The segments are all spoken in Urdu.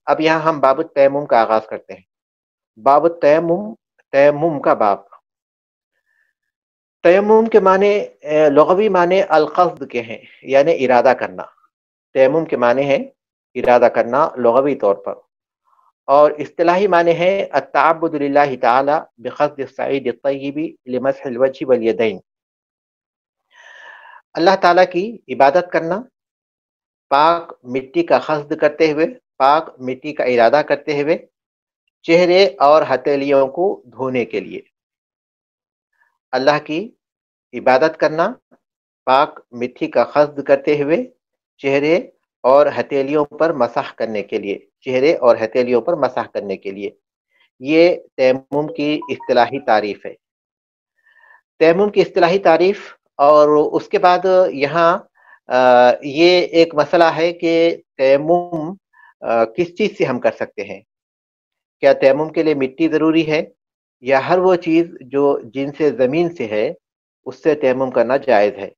اب یہاں ہم باب التیمم کا آغاز کرتے ہیں۔ باب التیمم، تیمم کا باب۔ تیمم کے معنی لغوی معنی القصد کے ہیں، یعنی ارادہ کرنا۔ تیمم کے معنی ہے ارادہ کرنا لغوی طور پر، اور اصطلاحی معنی ہے التعبد للہ تعالی بقصد الصعید الطیب لمسح الوجہ والیدین، اللہ تعالیٰ کی عبادت کرنا پاک مٹی کا قصد کرتے ہوئے، پاک مٹی کا ارادہ کرتے ہوئے چہرے اور ہتھیلیوں کو دھونے کے لیے۔ اللہ کی عبادت کرنا پاک مٹی کا قصد کرتے ہوئے چہرے اور ہتھیلیوں پر مسح کرنے کے لیے، چہرے اور ہتھیلیوں پر مسح کرنے کے لیے۔ یہ تیمم کی اصطلاحی تعریف ہے، تیمم کی اصطلاحی تعریف۔ اور اس کے بعد یہاں یہ ایک مسئلہ ہے کہ تیمم کس چیز سے ہم کر سکتے ہیں؟ کیا تیمم کے لیے مٹی ضروری ہے، یا ہر وہ چیز جو جن سے زمین سے ہے اس سے تیمم کرنا جائز ہے؟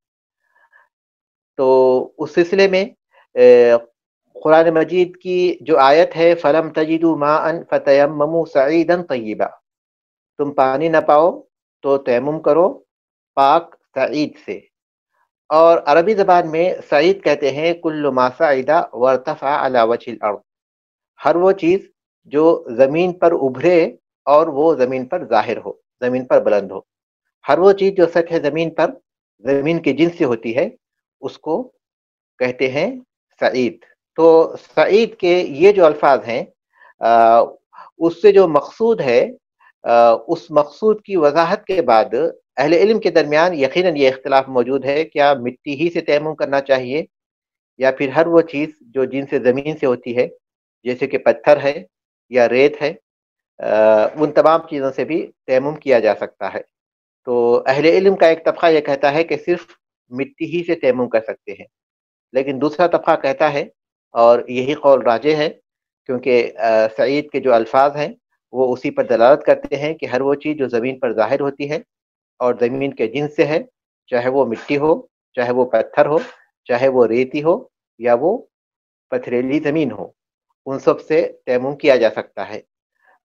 تو اس سلسلے میں قرآن مجید کی جو آیت ہے فَلَمْ تَجِدُوا مَاءً فَتَيَمَّمُوا صَعِيدًا طَيِّبًا، تم پانی نہ پاؤ تو تیمم کرو پاک سعید سے۔ اور عربی زبان میں سعید کہتے ہیں کل ما صعد وارتفع علی وجہ الارض، ہر وہ چیز جو زمین پر ابھرے اور وہ زمین پر ظاہر ہو، زمین پر بلند ہو۔ ہر وہ چیز جو سطح زمین پر زمین کی جنس سے ہوتی ہے اس کو کہتے ہیں سعید۔ تو سعید کے یہ جو الفاظ ہیں اس سے جو مقصود ہے، اس مقصود کی وضاحت کے بعد اہل علم کے درمیان یقیناً یہ اختلاف موجود ہے، کیا مٹی ہی سے تیمم کرنا چاہیے یا پھر ہر وہ چیز جو جن سے زمین سے ہوتی ہے جیسے کہ پتھر ہے یا ریت ہے، ان تمام چیزوں سے بھی تیمم کیا جا سکتا ہے۔ تو اہل علم کا ایک طبقہ یہ کہتا ہے کہ صرف مٹی ہی سے تیمم کر سکتے ہیں، لیکن دوسرا طبقہ کہتا ہے، اور یہی قول راجح ہے کیونکہ سعید کے جو الفاظ ہیں وہ اسی پر دلالت کرتے ہیں کہ ہر وہ چیز جو زمین پر ظاہر ہوتی ہے اور زمین کے جنس سے ہے، چاہے وہ مٹی ہو، چاہے وہ پتھر ہو، چاہے وہ ریتی ہو یا وہ پتھریلی زمین ہو، ان سب سے تیمم کیا جا سکتا ہے۔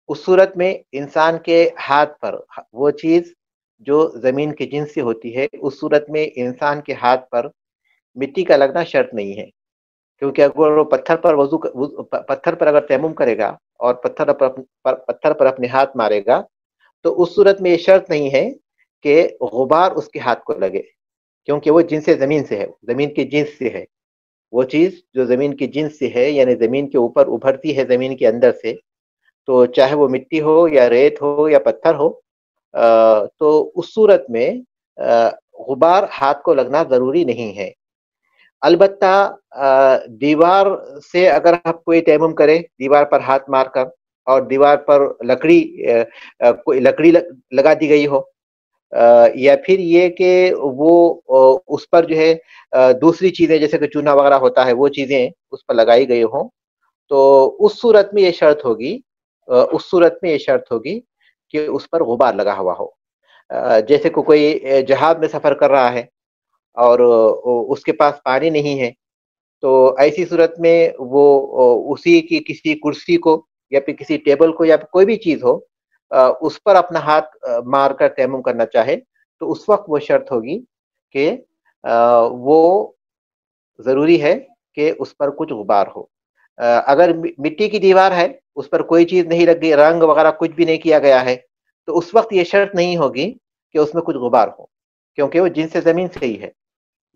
اس صورت میں انسان کے ہاتھ پر وہ چیز جو زمین کے جنس سے ہوتی ہے، اس صورت میں انسان کے ہاتھ پر مٹی کا لگنا شرط نہیں ہے، کیونکہ اگر وہ پتھر پر اگر تیمم کرے گا اور پتھر پر اپنے ہاتھ مارے گا تو اس صورت میں یہ شرط نہیں ہے کہ غبار اس کے ہاتھ کو لگے، کیونکہ وہ جنس زمین سے ہے، زمین کی جنس سے ہے۔ وہ چیز جو زمین کی جنس سے ہے یعنی زمین کے اوپر ابھرتی ہے زمین کے اندر سے، تو چاہے وہ مٹی ہو یا ریت ہو یا پتھر ہو، تو اس صورت میں غبار ہاتھ کو لگنا ضروری نہیں ہے۔ البتہ دیوار سے اگر آپ کوئی تیمم کرے، دیوار پر ہاتھ مار کر، اور دیوار پر کوئی لکڑی لگا دی گئی ہو، یا پھر یہ کہ وہ اس پر جو ہے دوسری چیزیں جیسے کہ چونا وغیرہ ہوتا ہے وہ چیزیں اس پر لگائی گئی ہوں، تو اس صورت میں یہ شرط ہوگی کہ اس پر غبار لگا ہوا ہو۔ جیسے کہ کوئی جہاز میں سفر کر رہا ہے اور اس کے پاس پانی نہیں ہے، تو ایسی صورت میں وہ اسی کی کسی کرسی کو یا پھر کسی ٹیبل کو یا پھر کوئی بھی چیز ہو اس پر اپنا ہاتھ مار کر تیمم کرنا چاہے، تو اس وقت وہ شرط ہوگی کہ وہ ضروری ہے کہ اس پر کچھ غبار ہو۔ اگر مٹی کی دیوار ہے، اس پر کوئی چیز نہیں لگی، رنگ وغیرہ کچھ بھی نہیں کیا گیا ہے، تو اس وقت یہ شرط نہیں ہوگی کہ اس میں کچھ غبار ہو، کیونکہ وہ جنس زمین سے ہی ہے۔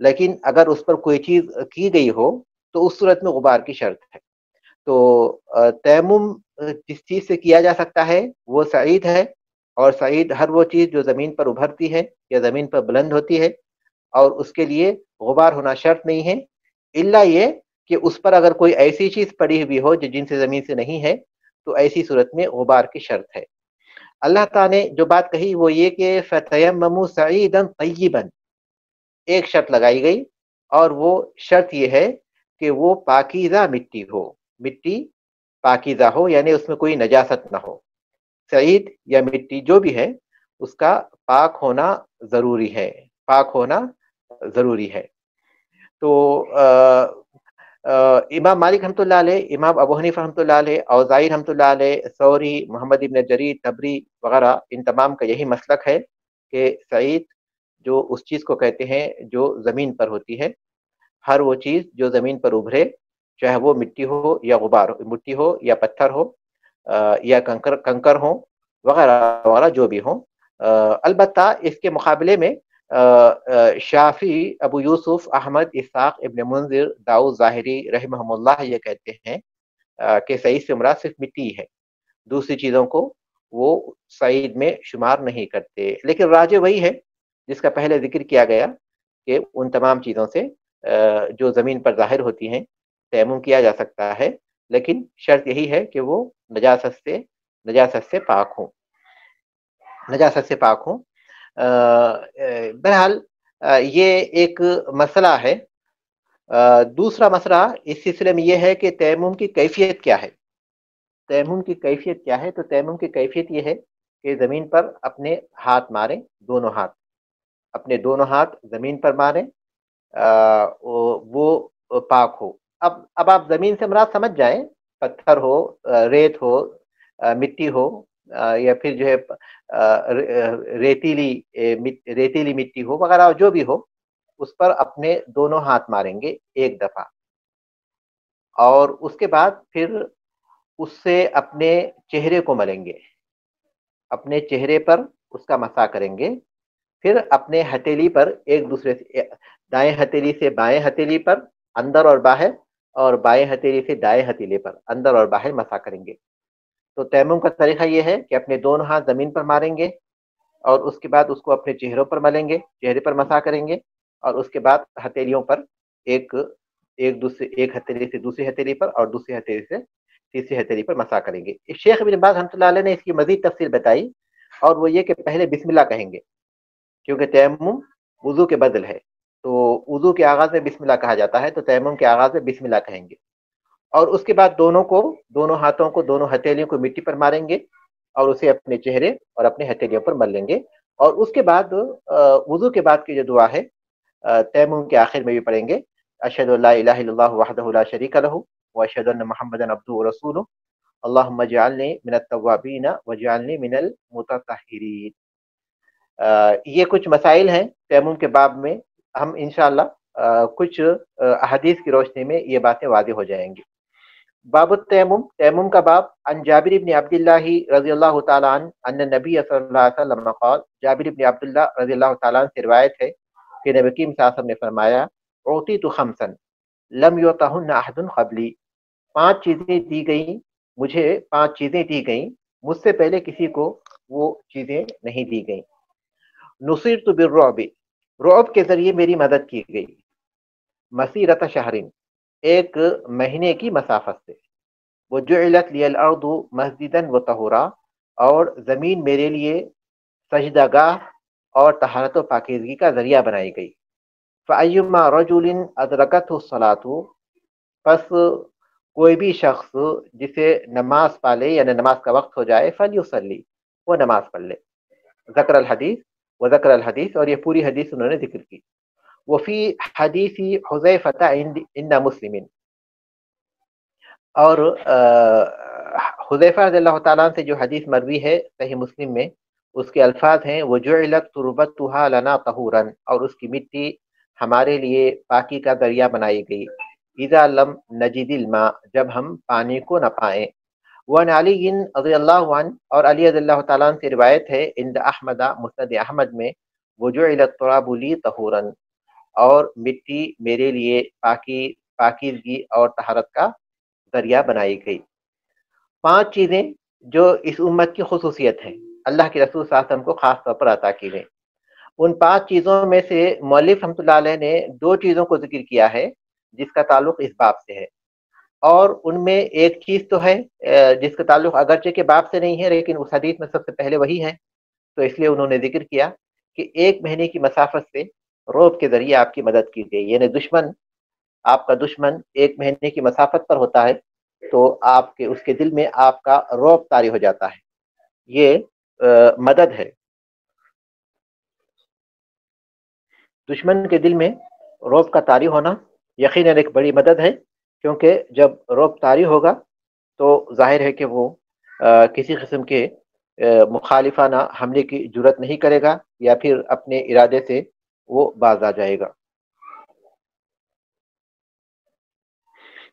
لیکن اگر اس پر کوئی چیز کی گئی ہو تو اس صورت میں غبار کی شرط ہے۔ تو تیمم جس چیز سے کیا جا سکتا ہے وہ سعید ہے، اور سعید ہر وہ چیز جو زمین پر ابھرتی ہے یا زمین پر بلند ہوتی ہے، اور اس کے لیے غبار ہونا شرط نہیں ہے، الا یہ کہ اس پر اگر کوئی ایسی چیز پڑی ہوئی ہو جو جن سے زمین سے نہیں ہے، تو ایسی صورت میں غبار کی شرط ہے۔ اللہ تعالیٰ نے جو بات کہی وہ یہ کہ فَتَيَمَّمُوا صَعِيدًا طَيِّبًا، ایک شرط لگائی گئی، اور وہ شرط یہ ہے کہ وہ پاکیزہ مٹی ہو، مٹی پاکیزہ ہو، یعنی اس میں کوئی نجاست نہ ہو۔ سعید یا مٹی جو بھی ہے اس کا پاک ہونا ضروری ہے، پاک ہونا ضروری ہے۔ تو امام مالک رحمۃ اللہ علیہ، امام ابو حنیفہ رحمۃ اللہ علیہ، اوزائی رحمۃ اللہ علیہ، ثوری، محمد ابن جریر تبری وغیرہ، ان تمام کا یہی مسلک ہے کہ سعید جو اس چیز کو کہتے ہیں جو زمین پر ہوتی ہے، ہر وہ چیز جو زمین پر ابھرے، چاہے وہ مٹی ہو یا غبار، مٹی ہو یا پتھر ہو یا کنکر ہو وغیرہ وغیرہ جو بھی ہوں۔ البتہ اس کے مقابلے میں شافعی، ابو یوسف، احمد، اسحاق ابن منذر، داؤد ظاہری رحمہم اللہ یہ کہتے ہیں کہ سعید سے مراد صرف مٹی ہے، دوسری چیزوں کو وہ سعید میں شمار نہیں کرتے۔ لیکن راجح وہی ہے جس کا پہلے ذکر کیا گیا کہ ان تمام چیزوں سے جو زمین پر ظاہر ہوتی ہیں تیمم کیا جا سکتا ہے، لیکن شرط یہی ہے کہ وہ نجاست سے پاک ہوں، نجاست سے پاک ہوں۔ بہرحال یہ ایک مسئلہ ہے۔ دوسرا مسئلہ اس سلسلے میں یہ ہے کہ تیمم کی کیفیت کیا ہے۔ تیمم کی کیفیت کیا ہے؟ تو تیمم کی کیفیت یہ ہے کہ زمین پر اپنے ہاتھ ماریں، دونوں ہاتھ، اپنے دونوں ہاتھ زمین پر ماریں، وہ پاک ہو۔ اب آپ زمین سے مراد سمجھ جائیں، پتھر ہو، ریت ہو، مٹی ہو، یا پھر جو ہے ریتیلی مٹی ہو وغیرہ جو بھی ہو، اس پر اپنے دونوں ہاتھ ماریں گے ایک دفعہ، اور اس کے بعد پھر اس سے اپنے چہرے کو ملیں گے، اپنے چہرے پر اس کا مسح کریں گے، پھر اپنے ہتھیلی پر ایک دوسرے سے، دائیں ہتھیلی سے بائیں ہتھیلی پر اندر اور باہر، اور بائیں ہتھیلی سے دائیں ہتھیلی پر اندر اور باہر مسح کریں گے۔ تو تیمم کا طریقہ یہ ہے کہ اپنے دونوں ہاتھ زمین پر ماریں گے، اور اس کے بعد اس کو اپنے چہروں پر ملیں گے، چہرے پر مسح کریں گے، اور اس کے بعد ہتھیلیوں پر ایک ہتھیلی سے دوسری ہتھیلی پر اور دوسری ہتھیلی سے تیسری ہتھیلی پر مسح کریں گے۔ شیخ ابن باز رحمۃ اللہ علیہ نے اس کی مزید تفصیل بتائی، اور وہ یہ کہ پہلے بسم اللہ کہیں گے، کیونکہ تیمم وضو کے بدل ہے، تو وضو کے آغاز میں بسم اللہ کہا جاتا ہے، تو تیمم کے آغاز میں بسم اللہ کہیں گے، اور اس کے بعد دونوں ہاتھوں کو، دونوں ہتھیلیوں کو مٹی پر ماریں گے، اور اسے اپنے چہرے اور اپنے ہتھیلیوں پر مل لیں گے، اور اس کے بعد وضو کے بعد کی جو دعا ہے تیمم کے آخر میں بھی پڑھیں گے، اشہد ان لا الہ الا اللہ وحدہ لا شریک لہ واشہد ان محمدا عبدہ ورسولہ اللہم اجعلنی من التوابین واجعلنی من المتطہرین۔ یہ کچھ مسائل ہیں تیمم کے باب میں، ہم انشاءاللہ کچھ احادیث کی روشنی میں یہ باتیں واضح ہو جائیں گی۔ باب التیمم، تیمم کا باب۔ عن جابر بن عبداللہ رضی اللہ تعالیٰ عنہ ان نبی صلی اللہ علیہ وسلم قال، جابر بن عبداللہ رضی اللہ تعالیٰ عنہ سے روایت ہے کہ نبی کریم صلی اللہ علیہ وسلم نے فرمایا، اعطیت خمسا لم یعطہن احد قبلی، 5 چیزیں دی گئیں مجھے، 5 چیزیں دی گئیں مجھ سے پہلے کسی کو وہ چیزیں نہیں دی گئیں۔ نصرت بالرعب، رعب کے ذریعے میری مدد کی گئی، مسیرت شہرین، ایک مہینے کی مسافت سے، وجعلت لی الارض مسجدا وطہورا، اور زمین میرے لیے سجدہ گاہ اور طہارت و پاکیزگی کا ذریعہ بنائی گئی۔ فأیما رجل ادرکتہ الصلاۃ، پس کوئی بھی شخص جسے نماز پالے یعنی نماز کا وقت ہو جائے، فلیصلی، وہ نماز پڑھ لے۔ ذکر الحدیث وذکر الحدیث، اور یہ پوری حدیث انہوں نے ذکر کی۔ وفی حدیث حذیفہ عند مسلم، اور حذیفہ رضی اللہ تعالیٰ عنہ سے جو حدیث مروی ہے صحیح مسلم میں، اس کے الفاظ ہیں وجعلت تربتها لنا طہورا، اور اس کی مٹی ہمارے لیے پاکی کا ذریعہ بنائی گئی، اذا لم نجد الماء، جب ہم پانی کو نہ پائیں۔ وعن علی رضی اللہ عنہ، اور علی رضی اللہ تعالیٰ عنہ سے روایت ہے عند احمد، مسند احمد میں، وجعل التراب لی طہورا، اور مٹی میرے لیے پاکیزگی اور طہارت کا ذریعہ بنائی گئی۔ 5 چیزیں جو اس امت کی خصوصیت ہیں، اللہ کے رسول صلی اللہ علیہ وسلم کو خاص طور پر عطا کی گئی۔ ان 5 چیزوں میں سے مؤلف رحمۃ اللہ علیہ نے 2 چیزوں کو ذکر کیا ہے جس کا تعلق اس باب سے ہے، اور ان میں ایک چیز تو ہے جس کا تعلق اگرچہ کے باب سے نہیں ہے، لیکن اس حدیث میں سب سے پہلے وہی ہے، تو اس لیے انہوں نے ذکر کیا کہ 1 مہینے کی مسافت سے رعب کے ذریعے آپ کی مدد کی گئی، یعنی آپ کا دشمن 1 مہینے کی مسافت پر ہوتا ہے تو آپ کے اس کے دل میں آپ کا رعب طاری ہو جاتا ہے، یہ مدد ہے، دشمن کے دل میں رعب کا طاری ہونا یقیناً ایک بڑی مدد ہے کیونکہ جب رعب طاری ہوگا تو ظاہر ہے کہ وہ کسی قسم کے مخالفانہ حملے کی جرت نہیں کرے گا، یا پھر اپنے ارادے سے وہ باز آ جائے گا۔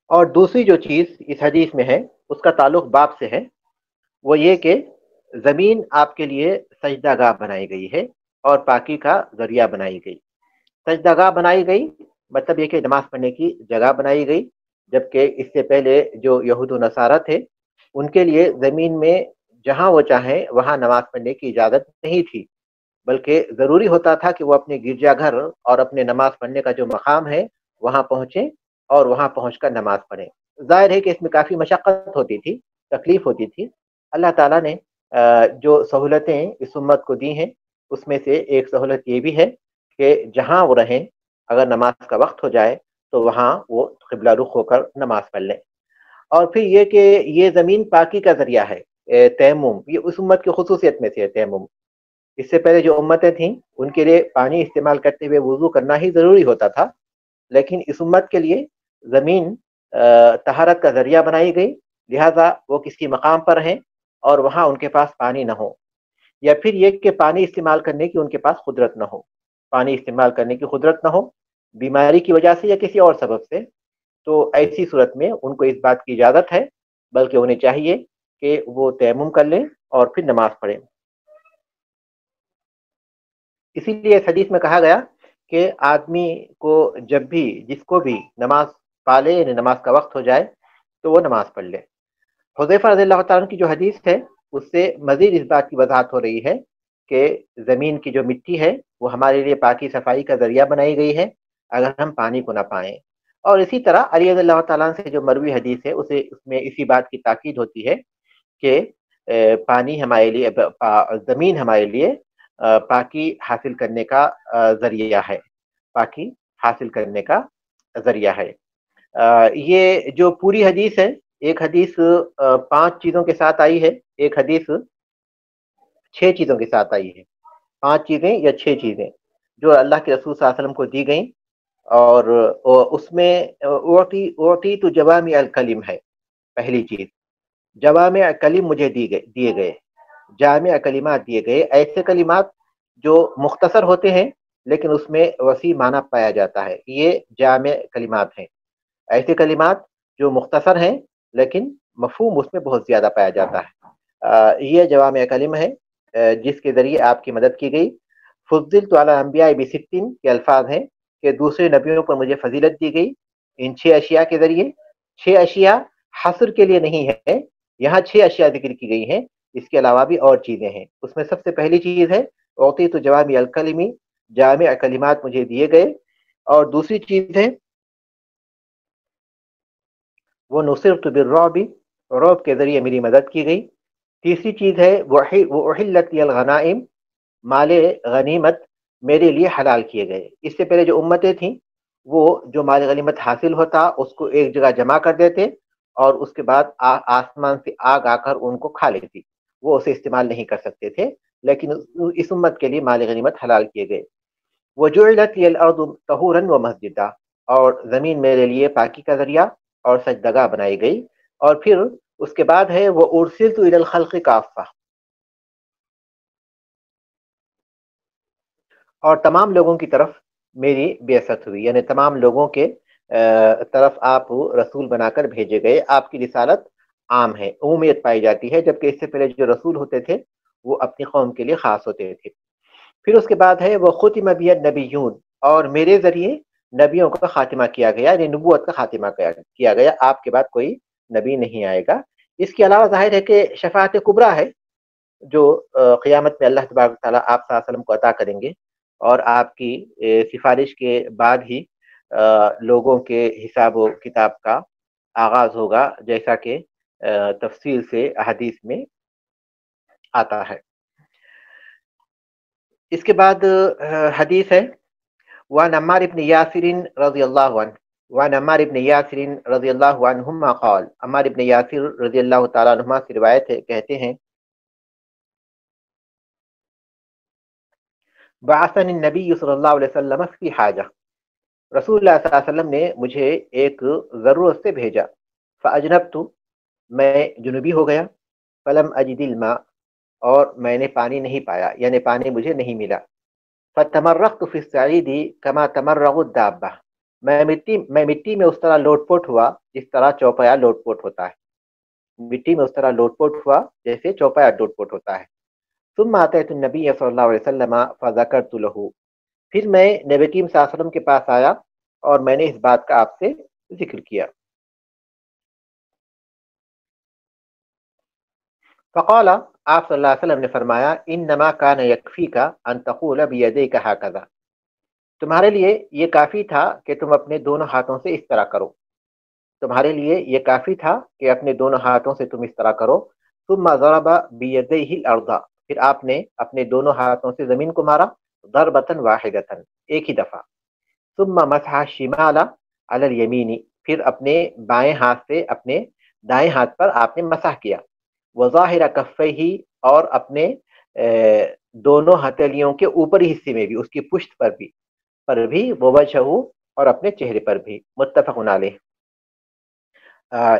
اور دوسری جو چیز اس حدیث میں ہے اس کا تعلق باپ سے ہے، وہ یہ کہ زمین آپ کے لیے سجدہ گاہ بنائی گئی ہے اور پاکی کا ذریعہ بنائی گئی۔ سجدہ گاہ بنائی گئی مطلب یہ کہ نماز پڑھنے کی جگہ بنائی گئی، جبکہ اس سے پہلے جو یہود و نصارہ تھے ان کے لیے زمین میں جہاں وہ چاہیں وہاں نماز پڑھنے کی اجازت نہیں تھی، بلکہ ضروری ہوتا تھا کہ وہ اپنے گرجا گھر اور اپنے نماز پڑھنے کا جو مقام ہے وہاں پہنچیں اور وہاں پہنچ کر نماز پڑھیں۔ ظاہر ہے کہ اس میں کافی مشقت ہوتی تھی، تکلیف ہوتی تھی۔ اللہ تعالیٰ نے جو سہولتیں اس امت کو دی ہیں اس میں سے ایک سہولت یہ بھی ہے کہ جہاں وہ رہیں اگر نماز کا وقت ہو جائے تو وہاں وہ قبلہ رخ ہو کر نماز پڑھ لیں۔ اور پھر یہ کہ یہ زمین پاکی کا ذریعہ ہے، تیمم یہ اس امت کی خصوصیت میں سے ہے تیمم۔ اس سے پہلے جو امتیں تھیں ان کے لیے پانی استعمال کرتے ہوئے وضو کرنا ہی ضروری ہوتا تھا، لیکن اس امت کے لیے زمین طہارت کا ذریعہ بنائی گئی، لہٰذا وہ کسی مقام پر ہیں اور وہاں ان کے پاس پانی نہ ہو، یا پھر یہ کہ پانی استعمال کرنے کی ان کے پاس قدرت نہ ہو، پانی استعمال کرنے کی قدرت نہ ہو بیماری کی وجہ سے یا کسی اور سبب سے، تو ایسی صورت میں ان کو اس بات کی اجازت ہے، بلکہ انہیں چاہیے کہ وہ تیمم کر لیں اور پھر نماز پڑھیں۔ اسی لیے اس حدیث میں کہا گیا کہ آدمی کو جب بھی جس کو بھی نماز پالے یعنی نماز کا وقت ہو جائے تو وہ نماز پڑھ لے۔ حذیفہ رضی اللہ تعالیٰ عنہ کی جو حدیث ہے اس سے مزید اس بات کی وضاحت ہو رہی ہے کہ زمین کی جو مٹی ہے وہ ہمارے لیے پاکی صفائی کا ذریعہ بنائی گئی ہے اگر ہم پانی کو نہ پائیں۔ اور اسی طرح علی رضی اللہ تعالیٰ عنہ سے جو مروی حدیث ہے اس میں اسی بات کی تاکید ہوتی ہے کہ پانی ہمارے لیے زمین ہمارے لیے پاکی حاصل کرنے کا ذریعہ ہے، پاکی حاصل کرنے کا ذریعہ ہے۔ یہ جو پوری حدیث ہے، ایک حدیث 5 چیزوں کے ساتھ آئی ہے، ایک حدیث 6 چیزوں کے ساتھ آئی ہے، 5 چیزیں یا 6 چیزیں جو اللہ کے رسول صلی اللہ علیہ وسلم کو دی گئیں، اور اس میں اوٹی تو جوامع الکلم ہے۔ پہلی چیز جوامع کلم مجھے دیے گئے، جامع کلمات دیے گئے، ایسے کلمات جو مختصر ہوتے ہیں لیکن اس میں وسیع معنی پایا جاتا ہے، یہ جامع کلمات ہیں۔ ایسے کلمات جو مختصر ہیں لیکن مفہوم اس میں بہت زیادہ پایا جاتا ہے، یہ جوامع کلم ہے جس کے ذریعے آپ کی مدد کی گئی۔ فضلت علی انبیاء بستین کے الفاظ ہیں کہ دوسرے نبیوں پر مجھے فضیلت دی گئی ان 6 اشیاء کے ذریعے۔ 6 اشیاء حصر کے لیے نہیں ہے، یہاں 6 اشیاء ذکر کی گئی ہیں، اس کے علاوہ بھی اور چیزیں ہیں۔ اس میں سب سے پہلی چیز ہے اعطیت جوامع الکلم، جامع کلمات مجھے دیے گئے، اور دوسری چیز ہے وہ نصرت بالرعب، رعب کے ذریعے میری مدد کی گئی۔ تیسری چیز ہے وَأُحِلَّتْ لِيَ الْغَنَائِمْ، مال غنیمت میرے لیے حلال کیے گئے۔ اس سے پہلے جو امتیں تھیں وہ جو مال غنیمت حاصل ہوتا اس کو ایک جگہ جمع کر دیتے اور اس کے بعد آسمان سے آگ آ کر ان کو کھا لیتی، وہ اسے استعمال نہیں کر سکتے تھے، لیکن اس امت کے لیے مال غنیمت حلال کیے گئے۔ وَجُعِلَتْ لِيَ الْأَرْضُ طَهُورًا وَمَسْجِدًا، اور زمین میرے لیے پاکی کا ذریعہ اور سجدگاہ بنائی گئی۔ اور پھر اس کے بعد ہے وہ ارسلت الی الخلق کافہ، اور تمام لوگوں کی طرف میری بعثت ہوئی، یعنی تمام لوگوں کے طرف آپ رسول بنا کر بھیجے گئے۔ آپ کی رسالت عام ہے، عمومیت پائی جاتی ہے، جبکہ اس سے پہلے جو رسول ہوتے تھے وہ اپنی قوم کے لیے خاص ہوتے تھے۔ پھر اس کے بعد ہے وہ ختم بی النبیون، اور میرے ذریعے نبیوں کا خاتمہ کیا گیا، یعنی نبوت کا خاتمہ کیا گیا، آپ کے بعد کوئی نبی نہیں آئے گا۔ اس کے علاوہ ظاہر ہے کہ شفاعت کبریٰ ہے جو قیامت میں اللہ تبارک تعالیٰ آپ صلی اللہ علیہ وسلم کو عطا کریں گے، اور آپ کی سفارش کے بعد ہی لوگوں کے حساب و کتاب کا آغاز ہوگا، جیسا کہ تفصیل سے احادیث میں آتا ہے۔ اس کے بعد حدیث ہے وعن عمار بن یاسر رضی اللہ عنہ، وعن عمار بن یاسر رضی اللہ عنہما قال، عمار بن یاسر رضی اللہ تعالیٰ عنہما سے روایت ہے، کہتے ہیں بعثني النبی صلی اللہ علیہ وسلم فی حاجہ، رسول اللہ صلی اللہ علیہ وسلم نے مجھے ایک ضرورت سے بھیجا، فاجنبت، میں جنوبی ہو گیا، فلم اجد الماء، اور میں نے پانی نہیں پایا، یعنی پانی مجھے نہیں ملا، فتمرغت فی الصعید کما تمرغ الدابہ، میں مٹی میں اس طرح لوٹ پوٹ ہوا جس طرح چوپایا لوٹ پوٹ ہوتا ہے، مٹی میں اس طرح لوٹ پوٹ ہوا جیسے چوپایا لوٹ پوٹ ہوتا ہے۔ ثم اتیت النبی صلی اللہ علیہ وسلم فذکرت له، پھر میں نبی کریم صلی اللہ علیہ وسلم کے پاس آیا اور میں نے اس بات کا آپ سے ذکر کیا۔ فقال، آپ صلی اللہ علیہ وسلم نے فرمایا، انما کان یکفیک ان تقول بیدیک ہکذا، تمہارے لیے یہ کافی تھا کہ تم اپنے دونوں ہاتھوں سے اس طرح کرو، تمہارے لیے یہ کافی تھا کہ اپنے دونوں ہاتھوں سے تم اس طرح کرو۔ ثم ضرب بیدیہ الارض، پھر آپ نے اپنے دونوں ہاتھوں سے زمین کو مارا، ضربۃ واحدۃ، ایک ہی دفعہ۔ ثم مسح الشمال علی الیمین، پھر اپنے بائیں ہاتھ سے اپنے دائیں ہاتھ پر آپ نے مسح کیا، وظاہر کفیہ، اور اپنے دونوں ہتھیلیوں کے اوپری حصے میں بھی، اس کی پشت پر بھی ووجہہ، اور اپنے چہرے پر بھی، متفق علیہ۔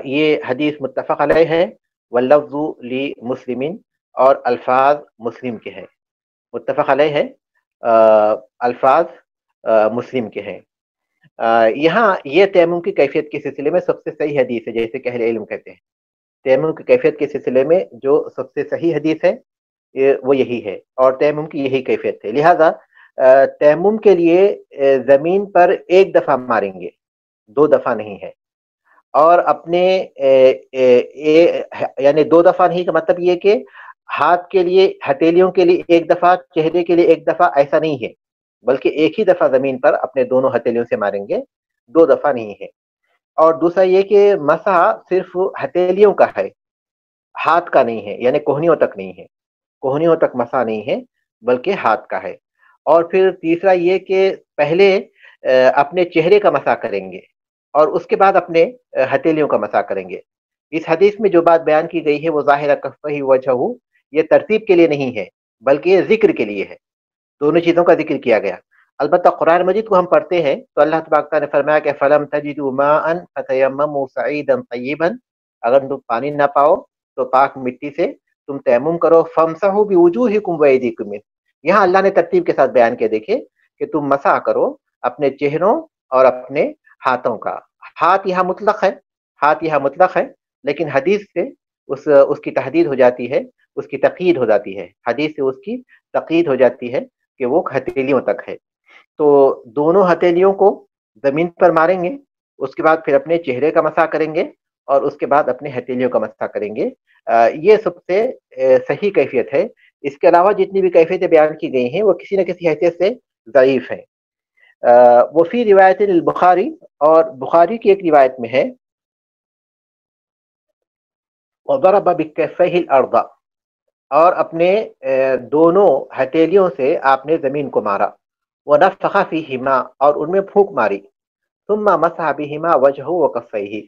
یہ حدیث متفق علیہ ہے، واللفظ لمسلم، اور الفاظ مسلم کے ہیں، متفق علیہ ہے، الفاظ مسلم کے ہیں۔ یہاں یہ تیمم کی کیفیت کے سلسلے میں سب سے صحیح حدیث ہے، جیسے کہ اہل علم کہتے ہیں، تیمم کی کیفیت کے سلسلے میں جو سب سے صحیح حدیث ہے وہ یہی ہے، اور تیمم کی یہی کیفیت ہے، لہذا تیمم کے لیے زمین پر ایک دفعہ ماریں گے، دو دفعہ نہیں ہے، اور اپنے یعنی دو دفعہ نہیں کا مطلب یہ کہ ہاتھ کے لیے، ہتھیلیوں کے لیے ایک دفعہ، چہرے کے لیے ایک دفعہ، ایسا نہیں ہے، بلکہ ایک ہی دفعہ زمین پر اپنے دونوں ہتھیلیوں سے ماریں گے، دو دفعہ نہیں ہے۔ اور دوسرا یہ کہ مسح صرف ہتھیلیوں کا ہے، ہاتھ کا نہیں ہے، یعنی کوہنیوں تک نہیں ہے، کوہنیوں تک مسح نہیں ہے بلکہ ہاتھ کا ہے۔ اور پھر تیسرا یہ کہ پہلے اپنے چہرے کا مسح کریں گے اور اس کے بعد اپنے ہتھیلیوں کا مسح کریں گے۔ اس حدیث میں جو بات بیان کی گئی ہے وہ ظاہر کفہ وجہہ، یہ ترتیب کے لیے نہیں ہے بلکہ یہ ذکر کے لیے ہے، دونوں چیزوں کا ذکر کیا گیا۔ البتہ قرآن مجید کو ہم پڑھتے ہیں تو اللہ تبارک تعالیٰ نے فرمایا کہ فَلَمْ تَجِدُوا مَاءً فَتَيَمَّمُوا صَعِيدًا طَيِّبًا، اگر تم پانی نہ پاؤ تو پاک مٹی سے تم تیمم کرو، فَامْسَحُوا بِوُجُوهِكُمْ وَأَيْدِيكُمْ، یہاں اللہ نے ترتیب کے ساتھ بیان کیا، دیکھیں کہ تم مسح کرو اپنے چہروں اور اپنے ہاتھوں کا۔ ہاتھ یہاں مطلق ہے، ہاتھ یہاں مطلق ہے، لیکن حدیث سے اس کی تحدید ہو جاتی ہے، اس کی تقیید ہو جاتی ہے، حدیث سے اس کی تقیید ہو جاتی ہے کہ وہ ہتھیلیوں تک ہے۔ تو دونوں ہتھیلیوں کو زمین پر ماریں گے، اس کے بعد پھر اپنے چہرے کا مسح کریں گے اور اس کے بعد اپنے ہتھیلیوں کا مسح کریں گے۔ یہ سب سے صحیح کیفیت ہے، اس کے علاوہ جتنی بھی کیفیتیں بیان کی گئی ہیں وہ کسی نہ کسی حیثیت سے ضعیف ہیں۔ وہ فی روایت البخاری، اور بخاری کی ایک روایت میں ہے، وضرب بکفیہ الارض، اور اپنے دونوں ہتھیلیوں سے آپ نے زمین کو مارا، ونفخ فیہما، اور ان میں پھونک ماری، ثم مسح بہما وجہہ وکفیہ،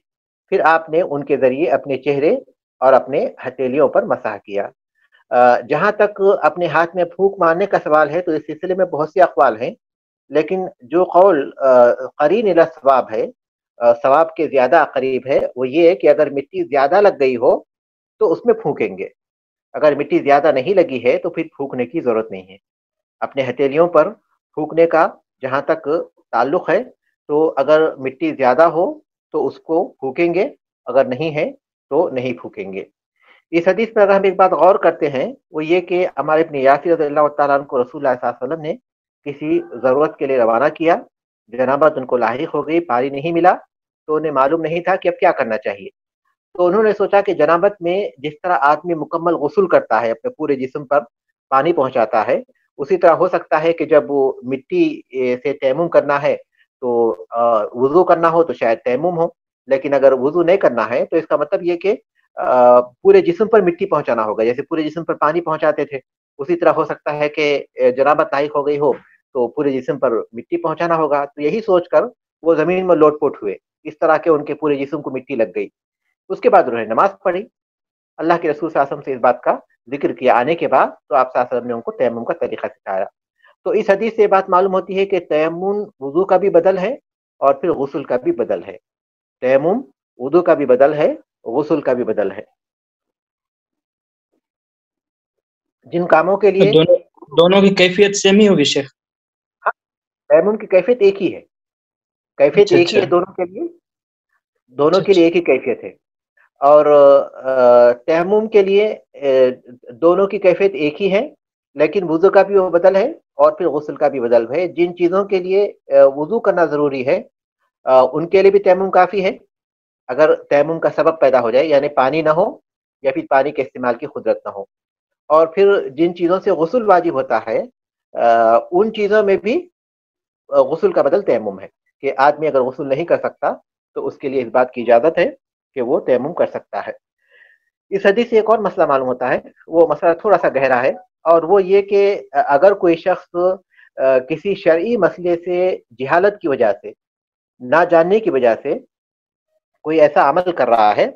پھر آپ نے ان کے ذریعے اپنے چہرے اور اپنے ہتھیلیوں پر مسح کیا۔ جہاں تک اپنے ہاتھ میں پھونک مارنے کا سوال ہے تو اس سلسلے میں بہت سے اقوال ہیں، لیکن جو قول قرین الی ثواب ہے، ثواب کے زیادہ قریب ہے، وہ یہ ہے کہ اگر مٹی زیادہ لگ گئی ہو تو اس میں پھونکیں گے، اگر مٹی زیادہ نہیں لگی ہے تو پھر پھونکنے کی ضرورت نہیں ہے۔ اپنے ہتھیلیوں پر پھونکنے کا جہاں تک تعلق ہے تو اگر مٹی زیادہ ہو تو اس کو پھونکیں گے، اگر نہیں ہے تو نہیں پھونکیں گے۔ اس حدیث میں اگر ہم ایک بات غور کرتے ہیں وہ یہ کہ عمار ابن یاسر رضی اللہ تعالیٰ عنہ کو رسول اللہ صلی اللہ علیہ وسلم نے کسی ضرورت کے لیے روانہ کیا، جنابت ان کو لاحق ہو گئی، پانی نہیں ملا تو انہیں معلوم نہیں تھا کہ اب کیا کرنا چاہیے، تو انہوں نے سوچا کہ جنابت میں جس طرح آدمی مکمل غسل کرتا ہے، اپنے پورے جسم پر پانی پہنچاتا ہے، اسی طرح ہو سکتا ہے کہ جب وہ مٹی سے تیمم کرنا ہے تو وضو کرنا ہو تو شاید تیمم ہو، لیکن اگر وضو نہیں کرنا ہے تو اس کا مطلب یہ کہ پورے جسم پر مٹی پہنچانا ہوگا، جیسے پورے جسم پر پانی پہنچاتے تھے اسی طرح ہو سکتا ہے کہ جنابت لاحق ہو گئی ہو تو پورے جسم پر مٹی پہنچانا ہوگا، تو یہی سوچ کر وہ زمین میں لوٹ پوٹ ہوئے، اس طرح کے ان کے پورے جسم کو مٹی لگ گئی۔ اس کے بعد انہوں نے نماز پڑھی، اللہ کے رسول صلی اللہ علیہ وسلم سے اس بات کا ذکر کیا آنے کے بعد تو آپ صلی اللہ علیہ وسلم نے ان کو تیمم کا طریقہ سکھایا۔ تو اس حدیث سے یہ بات معلوم ہوتی ہے کہ تیمم وضو کا بھی بدل ہے اور پھر غسل کا بھی بدل ہے. تیمم وضو کا بھی بدل ہے، غسل کا بھی بدل ہے. جن کاموں کے لیے دونوں کی کیفیت سیم ہی ہوگی شیخ؟ تیمم کی کیفیت ایک ہی ہے، کیفیت ایک ہی ہے دونوں کے لیے، دونوں کے لیے ایک ہی کیفیت ہے. اور تیمم کے لیے دونوں کی کیفیت ایک ہی ہے، لیکن وضو کا بھی وہ بدل ہے اور پھر غسل کا بھی بدل ہے. جن چیزوں کے لیے وضو کرنا ضروری ہے ان کے لیے بھی تیمم کافی ہے اگر تیمم کا سبب پیدا ہو جائے، یعنی پانی نہ ہو یا پھر پانی کے استعمال کی قدرت نہ ہو. اور پھر جن چیزوں سے غسل واجب ہوتا ہے ان چیزوں میں بھی غسل کا بدل تیمم ہے، کہ آدمی اگر غسل نہیں کر سکتا تو اس کے لیے اس بات کی اجازت ہے کہ وہ تیمم کر سکتا ہے. اس حدیث سے ایک اور مسئلہ معلوم ہوتا ہے، وہ مسئلہ تھوڑا سا گہرا ہے، اور وہ یہ کہ اگر کوئی شخص کسی شرعی مسئلے سے جہالت کی وجہ سے، نہ جاننے کی وجہ سے کوئی ایسا عمل کر رہا ہے،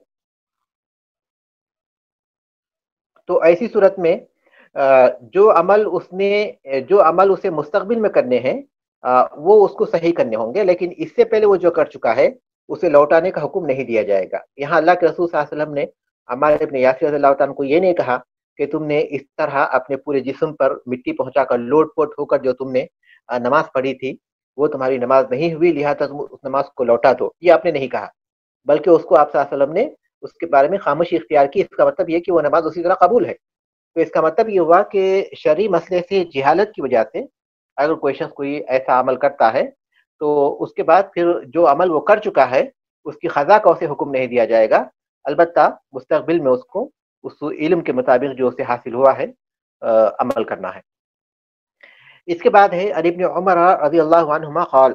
تو ایسی صورت میں جو عمل اسے مستقبل میں کرنے ہیں وہ اس کو صحیح کرنے ہوں گے، لیکن اس سے پہلے وہ جو کر چکا ہے اسے لوٹانے کا حکم نہیں دیا جائے گا. یہاں اللہ کے رسول صلی اللہ علیہ وسلم نے عمار ابن یاسر رضی اللہ تعالیٰ کو یہ نہیں کہا کہ تم نے اس طرح اپنے پورے جسم پر مٹی پہنچا کر لوٹ پوٹ ہو کر جو تم نے نماز پڑھی تھی وہ تمہاری نماز نہیں ہوئی، لہذا تم اس نماز کو لوٹا دو. یہ آپ نے نہیں کہا، بلکہ اس کو آپ صلی اللہ علیہ وسلم نے اس کے بارے میں خاموشی اختیار کی. اس کا مطلب یہ کہ وہ نماز اسی طرح قبول ہے. تو اس کا مطلب یہ ہوا کہ شرعی مسئلے سے جہالت کی وجہ سے اگر کوئی شخص کوئی ایسا عمل کرتا ہے تو اس کے بعد پھر جو عمل وہ کر چکا ہے اس کی قضا کا اسے حکم نہیں دیا جائے گا، البتہ مستقبل میں اس کو اس علم کے مطابق جو اسے حاصل ہوا ہے عمل کرنا ہے. اس کے بعد ہے عن ابن عمر رضی اللہ عنہما قال،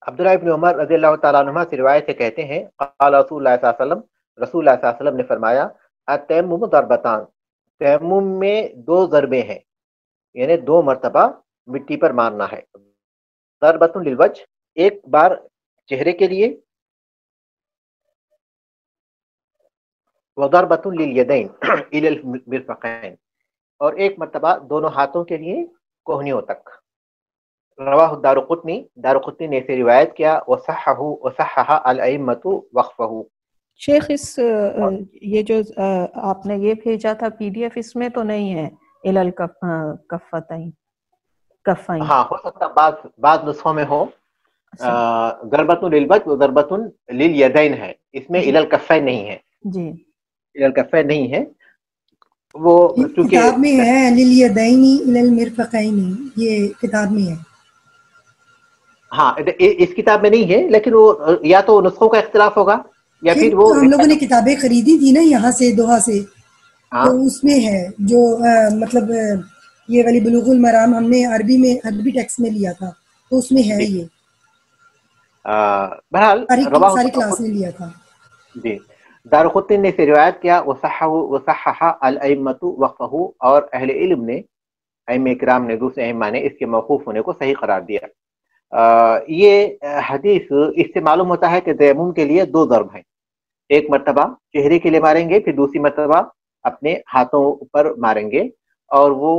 عبداللہ ابن عمر رضی اللہ تعالیٰ عنہما سے روایت سے کہتے ہیں قال رسول اللہ صلی اللہ علیہ وسلم، رسول اللہ صلی اللہ علیہ وسلم نے فرمایا التیمم ضربتان، تیمم میں دو ضربیں ہیں، یعنی دو مرتبہ مٹی پر مارنا ہے. ضربۃ للوجہ، ایک بار چہرے کے لیے، وضربۃ للیدین الی المرفقین، اور ایک مرتبہ دونوں ہاتھوں کے لیے کوہنیوں تک. رواہ دارقطنی، دارقطنی نے اسے روایت کیا، وصحح الائمۃ وقفہ. شیخ اس یہ جو آپ نے یہ بھیجا تھا پی ڈی ایف، اس میں تو نہیں ہے الکفتین کفین؟ ہاں ہو سکتا بعض نسخوں میں ہو. ضربۃ للوجہ و ضربۃ للیدین ہے، اس میں الی الکفین نہیں ہے. جی الی الکفین نہیں ہے، وہ کتاب میں ہے للیدین الی المرفقین، یہ کتاب میں ہے. ہاں اس کتاب میں نہیں ہے، لیکن وہ یا تو نسخوں کا اختلاف ہوگا یا پھر وہ ہم لوگوں نے کتابیں خریدی تھی نا یہاں سے دوحہ سے، ہاں تو اس میں ہے جو مطلب یہ والی بلوغ المرام ہم نے عربی ٹیکسٹ میں لیا تھا، تو اس میں ہے یہ بہرحال ساری کلاس میں لیا تھا. جی دارقطنی نے اسے روایت کیا، وصحح الائمۃ وقفہ، اور اہل علم نے، ائمہ کرام نے، دوسرے ائمہ نے اس کے موقوف ہونے کو صحیح قرار دیا. یہ حدیث اس سے معلوم ہوتا ہے کہ تیمم کے لیے دو ضرب ہیں، ایک مرتبہ چہرے کے لیے ماریں گے، پھر دوسری مرتبہ اپنے ہاتھوں پر ماریں گے. اور وہ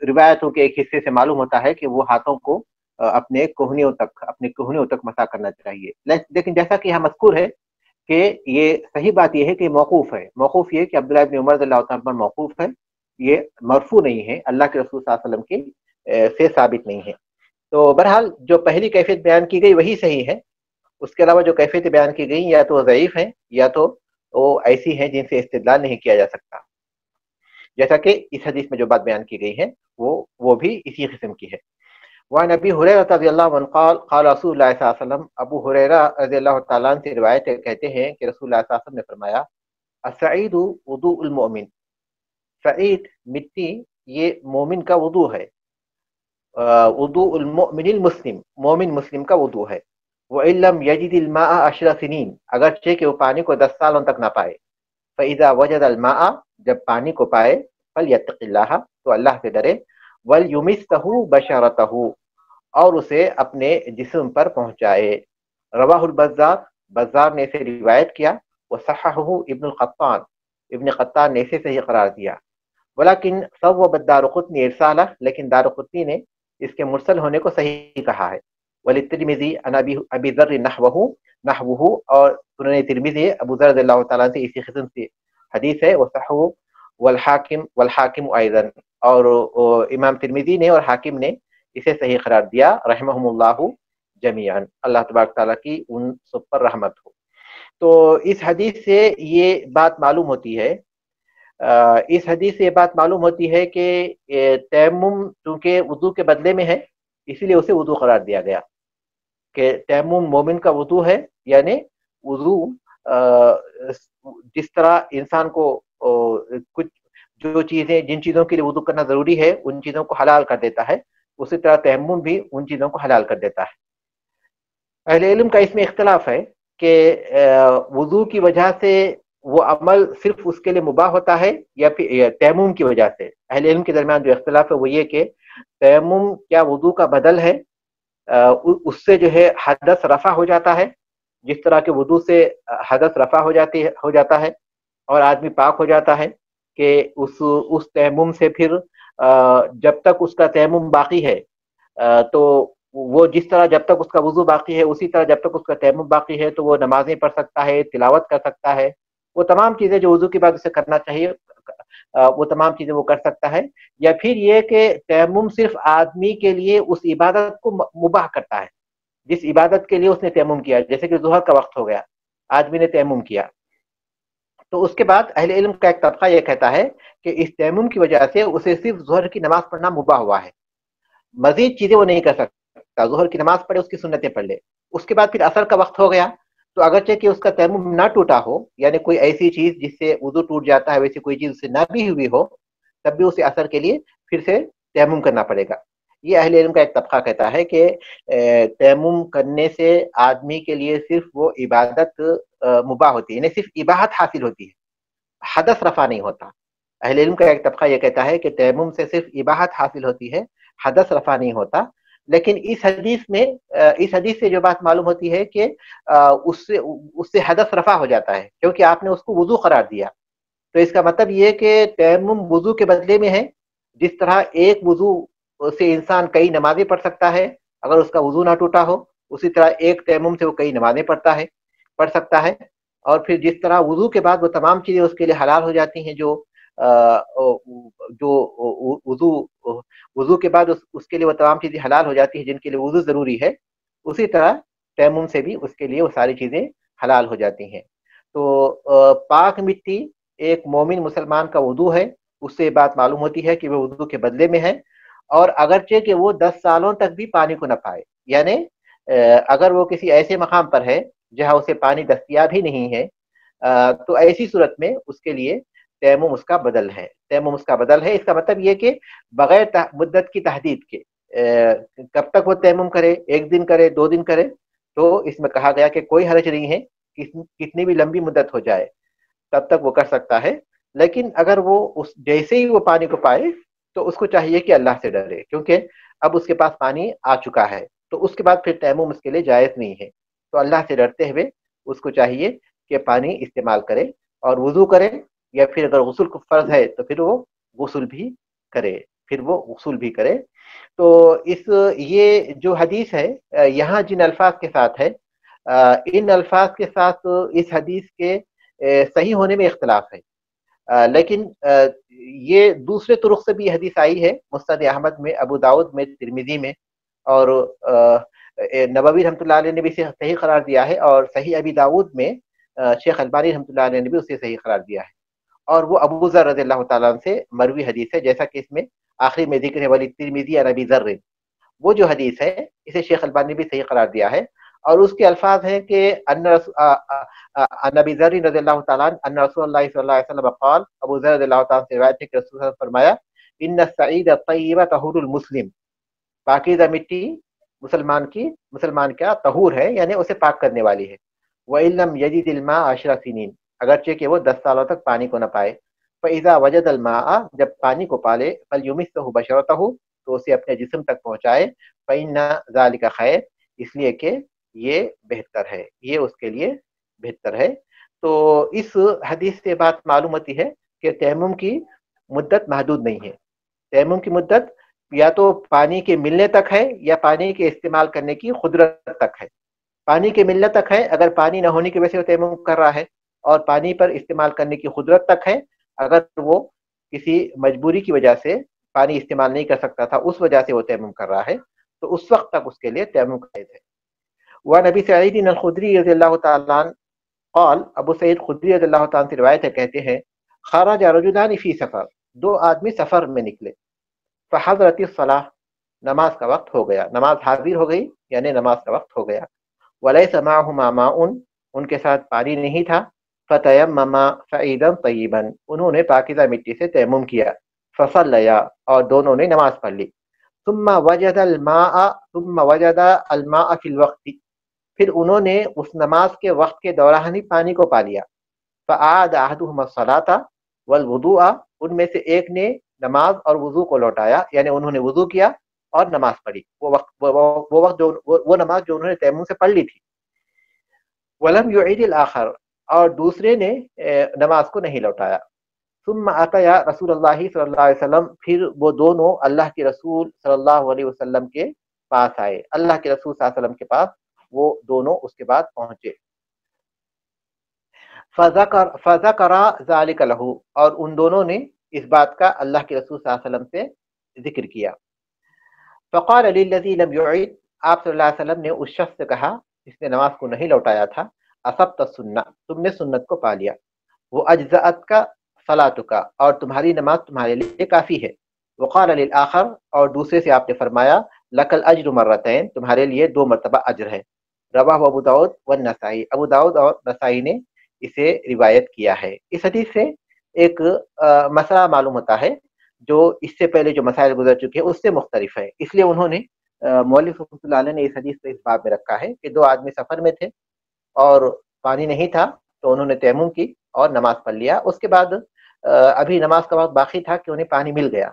روایتوں کے ایک حصے سے معلوم ہوتا ہے کہ وہ ہاتھوں کو اپنے کوہنیوں تک مسح کرنا چاہیے. لیکن جیسا کہ یہاں مذکور ہے کہ یہ صحیح بات یہ ہے کہ موقوف ہے. موقوف یہ کہ عبداللہ ابن عمر رضی اللہ تعالیٰ پر موقوف ہے، یہ مرفوع نہیں ہے، اللہ کے رسول صلی اللہ علیہ وسلم کے سے ثابت نہیں ہے. تو بہرحال جو پہلی کیفیت بیان کی گئی وہی صحیح ہے، اس کے علاوہ جو کیفیت بیان کی گئی یا تو ضعیف ہیں یا تو وہ ایسی ہیں جن سے استدلال نہیں کیا جا سکتا، جیسا کہ اس حدیث میں جو بات بیان کی گئی ہے وہ بھی اسی قسم کی ہے. وعن ابی ہریرہ رضی اللہ عنہ قال قال رسول اللہ صلی اللہ علیہ وسلم، ابو ہریرہ رضی اللہ تعالیٰ عنہ سے روایت کہتے ہیں کہ رسول اللہ صلی اللہ علیہ وسلم نے فرمایا السعید وضوء المؤمن، سعید مٹی یہ مومن کا وضو ہے، وضوء المؤمن المسلم، مومن مسلم کا وضو ہے. وَإِن لَّمْ يَجِدِ الْمَاءَ 10 سنین، اگرچہ کہ وہ پانی کو 10 سالوں تک نہ پائے. فَإِذَا وَجَدَ الْمَاءَ، جب پانی کو پائے، فَلْيَتَّقِ اللَّهَ، تو اللہ سے ڈرے، وَلْيُمِسْتَهُ بَشَرَتَهُ، اور اسے اپنے جسم پر پہنچائے. رواہ البزار، بزار نے اسے روایت کیا، وصححہ ابن القطان، ابن قطان نے اسے صحیح قرار دیا. ولیکن صوب الدارقطنی ارسالہ، لیکن دارقطنی نے اس کے مرسل ہونے کو صحیح کہا ہے. وللترمذی عن ابی ذر نحوہ اور سنن ترمذی ابو ذر رضی اللہ تعالیٰ سے اسی قسم سے حدیث ہے. وصححہ والحاکم ایضا اور امام ترمذی نے اور حاکم نے اسے صحیح قرار دیا رحمہم اللہ جمیعا. اللہ تبارک تعالیٰ کی ان سب پر رحمت ہو. تو اس حدیث سے یہ بات معلوم ہوتی ہے کہ تیمم چونکہ وضو کے بدلے میں ہے اسی لیے اسے وضو قرار دیا گیا کہ تیمم مومن کا وضو ہے. یعنی وضو جس طرح انسان کو کچھ جو چیزیں جن چیزوں کے لیے وضو کرنا ضروری ہے ان چیزوں کو حلال کر دیتا ہے, اسی طرح تیمم بھی ان چیزوں کو حلال کر دیتا ہے. اہل علم کا اس میں اختلاف ہے کہ وضو کی وجہ سے وہ عمل صرف اس کے لیے مباح ہوتا ہے یا پھر تیمم کی وجہ سے. اہل علم کے درمیان جو اختلاف ہے وہ یہ کہ تیمم کیا وضو کا بدل ہے, اس سے جو ہے حدث رفع ہو جاتا ہے جس طرح کے وضو سے حدث رفع ہو جاتا ہے اور آدمی پاک ہو جاتا ہے کہ اس تیمم سے پھر جب تک اس کا تیمم باقی ہے تو وہ جس طرح جب تک اس کا وضو باقی ہے اسی طرح جب تک اس کا تیمم باقی ہے تو وہ نمازیں پڑھ سکتا ہے, تلاوت کر سکتا ہے, وہ تمام چیزیں جو وضو کے بعد اسے کرنا چاہیے وہ تمام چیزیں وہ کر سکتا ہے. یا پھر یہ کہ تیمم صرف آدمی کے لیے اس عبادت کو مباح کرتا ہے جس عبادت کے لیے اس نے تیمم کیا, جیسے کہ ظہر کا وقت ہو گیا آدمی نے تیمم کیا تو اس کے بعد اہل علم کا ایک طبقہ یہ کہتا ہے کہ اس تیمم کی وجہ سے اسے صرف ظہر کی نماز پڑھنا مباح ہوا ہے, مزید چیزیں وہ نہیں کر سکتا. ظہر کی نماز پڑھے, اس کی سنتیں پڑھ لے, اس کے بعد پھر عصر کا وقت ہو گیا تو اگرچہ کہ اس کا تیمم نہ ٹوٹا ہو, یعنی کوئی ایسی چیز جس سے وضو ٹوٹ جاتا ہے ویسی کوئی چیز اس سے نہ بھی ہوئی ہو, تب بھی اسے عصر کے لیے پھر سے تیمم کرنا پڑے گا. یہ اہل علم کا ایک طبقہ کہتا ہے کہ تیمم کرنے سے آدمی کے لیے صرف وہ عبادت مباح ہوتی ہے, یعنی صرف اباحت حاصل ہوتی ہے, حدث رفع نہیں ہوتا. اہل علم کا ایک طبقہ یہ کہتا ہے کہ تیمم سے صرف اباحت حاصل ہوتی ہے, حدث رفع نہیں ہوتا. لیکن اس حدیث سے جو بات معلوم ہوتی ہے کہ اس سے حدث رفع ہو جاتا ہے کیونکہ آپ نے اس کو وضو قرار دیا. تو اس کا مطلب یہ کہ تیمم وضو کے بدلے میں ہے, جس طرح ایک وضو سے انسان کئی نمازیں پڑھ سکتا ہے اگر اس کا وضو نہ ٹوٹا ہو, اسی طرح ایک تیمم سے وہ کئی نمازیں پڑھ سکتا ہے. اور پھر جس طرح وضو کے بعد وہ تمام چیزیں اس کے لیے حلال ہو جاتی ہیں جو وضو کے بعد اس کے لیے وہ تمام چیزیں حلال ہو جاتی ہیں جن کے لیے وضو ضروری ہے, اسی طرح تیمم سے بھی اس کے لیے وہ ساری چیزیں حلال ہو جاتی ہیں. تو پاک مٹی ایک مومن مسلمان کا وضو ہے, اس سے بات معلوم ہوتی ہے کہ وہ وضو کے بدلے میں ہے, اور اگرچہ کہ وہ 10 سالوں تک بھی پانی کو نہ پائے, یعنی اگر وہ کسی ایسے مقام پر ہے جہاں اسے پانی دستیاب ہی نہیں ہے تو ایسی صورت میں اس کے لیے تیمم اس کا بدل ہے. اس کا مطلب یہ کہ بغیر مدت کی تحدید کے کب تک وہ تیمم کرے, 1 دن کرے, 2 دن کرے, تو اس میں کہا گیا کہ کوئی حرج نہیں ہے, کتنی بھی لمبی مدت ہو جائے تب تک وہ کر سکتا ہے. لیکن اگر وہ جیسے ہی وہ پانی کو پائے تو اس کو چاہیے کہ اللہ سے ڈرے, کیونکہ اب اس کے پاس پانی آ چکا ہے تو اس کے بعد پھر تیمم اس کے لیے جائز نہیں ہے. تو اللہ سے ڈرتے ہوئے اس کو چاہیے کہ پانی استعمال کرے اور وضو کرے, یا پھر اگر غسل کو فرض ہے تو پھر وہ غسل بھی کرے. تو یہ جو حدیث ہے یہاں جن الفاظ کے ساتھ ہے ان الفاظ کے ساتھ اس حدیث کے صحیح ہونے میں اختلاف ہے, لیکن یہ دوسرے طرق سے بھی حدیث آئی ہے, مسند احمد میں, ابو داؤد میں, ترمذی میں, اور نبوی رحمۃ اللہ علیہ نے بھی اسے صحیح قرار دیا ہے, اور صحیح ابی داؤد میں شیخ البانی رحمۃ اللہ علیہ نے بھی اسے صحیح قرار دیا ہے. اور وہ ابو ذر رضی اللہ تعالیٰ عنہ سے مروی حدیث ہے, جیسا کہ اس میں آخری میں ذکر ہے وللترمذی عن ابی ذر, وہ جو حدیث ہے اسے شیخ البانی نے بھی صحیح قرار دیا ہے. اور اس کے الفاظ ہیں کہ عن ابی ذر رضی اللہ تعالیٰ عنہ ان رسول اللہ صلی اللہ علیہ وسلم قال, ابو ذر رضی اللہ تعالیٰ سے روایت ہے کہ رسول اللہ نے فرمایا ان السعید الطیب طہور المسلم, پاکیزہ مٹی مسلمان کا طہور ہے, یعنی اسے پاک کرنے والی ہے. وَإِن لَّمْ يَجِدِ الْمَاءَ 10 سنین, اگرچہ کہ وہ 10 سالوں تک پانی کو نہ پائے. فَإِذَا وَجَدَ الْمَاءَ, جب پانی کو پالے, فَلْيُمِسْسَهُ بَشَرَتَهُ, تو اسے اپنے جسم تک پہنچائے. فَإِنَّ ذَلِكَ خَيْرٌ, اس لیے کہ یہ بہتر ہے, یہ اس کے لیے بہتر ہے. تو اس حدیث سے بات معلوم ہوتی ہے کہ تیمم کی مدت محدود نہیں ہے. تیمم کی مدت یا تو پانی کے ملنے تک ہے یا پانی کے استعمال کرنے کی قدرت تک ہے. پانی کے ملنے تک ہے اگر پانی نہ ہونے کی وجہ سے وہ تیمم کر رہا ہے، اور پانی پر استعمال کرنے کی قدرت تک ہے اگر وہ کسی مجبوری کی وجہ سے پانی استعمال نہیں کر سکتا تھا، اس وجہ سے وہ تیمم کر رہا ہے، تو اس وقت تک اس کے لیے تیمم جائز ہے. وعن ابی سعید الخدری رضی اللہ تعالیٰ عنہ قال، ابو سعید خدری رضی اللہ تعالیٰ عنہ سے روایت ہے، کہتے ہیں خرج رجلان فی سفر، دو آدمی سفر میں نکلے، فحضرت الصلاۃ، نماز کا وقت ہو گیا، نماز حاضر ہو گئی یعنی نماز کا وقت ہو گیا. ولیس معہما ماء، ان کے ساتھ پانی نہیں تھا. فتیمما صعیدا طیبا، انہوں نے پاکیزہ مٹی سے تیمم کیا. فصلیا، اور دونوں نے نماز پڑھ لی. ثم وجد الماء فی الوقت، پھر انہوں نے اس نماز کے وقت کے دوران ہی پانی کو پا لیا. فاعاد احدهما الصلاۃ والوضوء، ان میں سے ایک نے نماز اور وضو کو لوٹایا، یعنی انہوں نے وضو کیا اور نماز پڑھی، وہ نماز جو انہوں نے تیمم سے پڑھ لی تھی. ولم يعيد الاخر، اور دوسرے نے نماز کو نہیں لوٹایا. ثم اتیا رسول اللہ صلی اللہ علیہ وسلم، پھر وہ دونوں اللہ کے رسول صلی اللہ علیہ وسلم کے پاس آئے، اللہ کے رسول صلی اللہ علیہ وسلم کے پاس وہ دونوں اس کے بعد پہنچے. فذکر ذلک لہ، اور ان دونوں نے اس بات کا اللہ کے رسول صلی اللہ علیہ وسلم سے ذکر کیا. فقال للذی لم یعید، آپ صلی اللہ علیہ وسلم نے اس شخص سے کہا جس نے نماز کو نہیں لوٹایا تھا، اصبت السنہ، تم نے سنت کو پا لیا. وہ اجزأتک صلاتک، اور تمہاری نماز تمہارے لیے کافی ہے. وقال للآخر، اور دوسرے سے آپ نے فرمایا، لک الاجر مرتین، تمہارے لیے 2 مرتبہ اجر ہے. رواہ ابو داؤد والنسائی، ابو داؤد اور نسائی نے اسے روایت کیا ہے. اس حدیث سے ایک مسئلہ معلوم ہوتا ہے جو اس سے پہلے جو مسائل گزر چکے ہیں اس سے مختلف ہے. اس لیے انہوں نے مولوی رحمۃ اللہ علیہ نے اس حدیث کو اس باب میں رکھا ہے کہ 2 آدمی سفر میں تھے اور پانی نہیں تھا تو انہوں نے تیمم کی اور نماز پڑھ لیا. اس کے بعد ابھی نماز کا وقت باقی تھا کہ انہیں پانی مل گیا،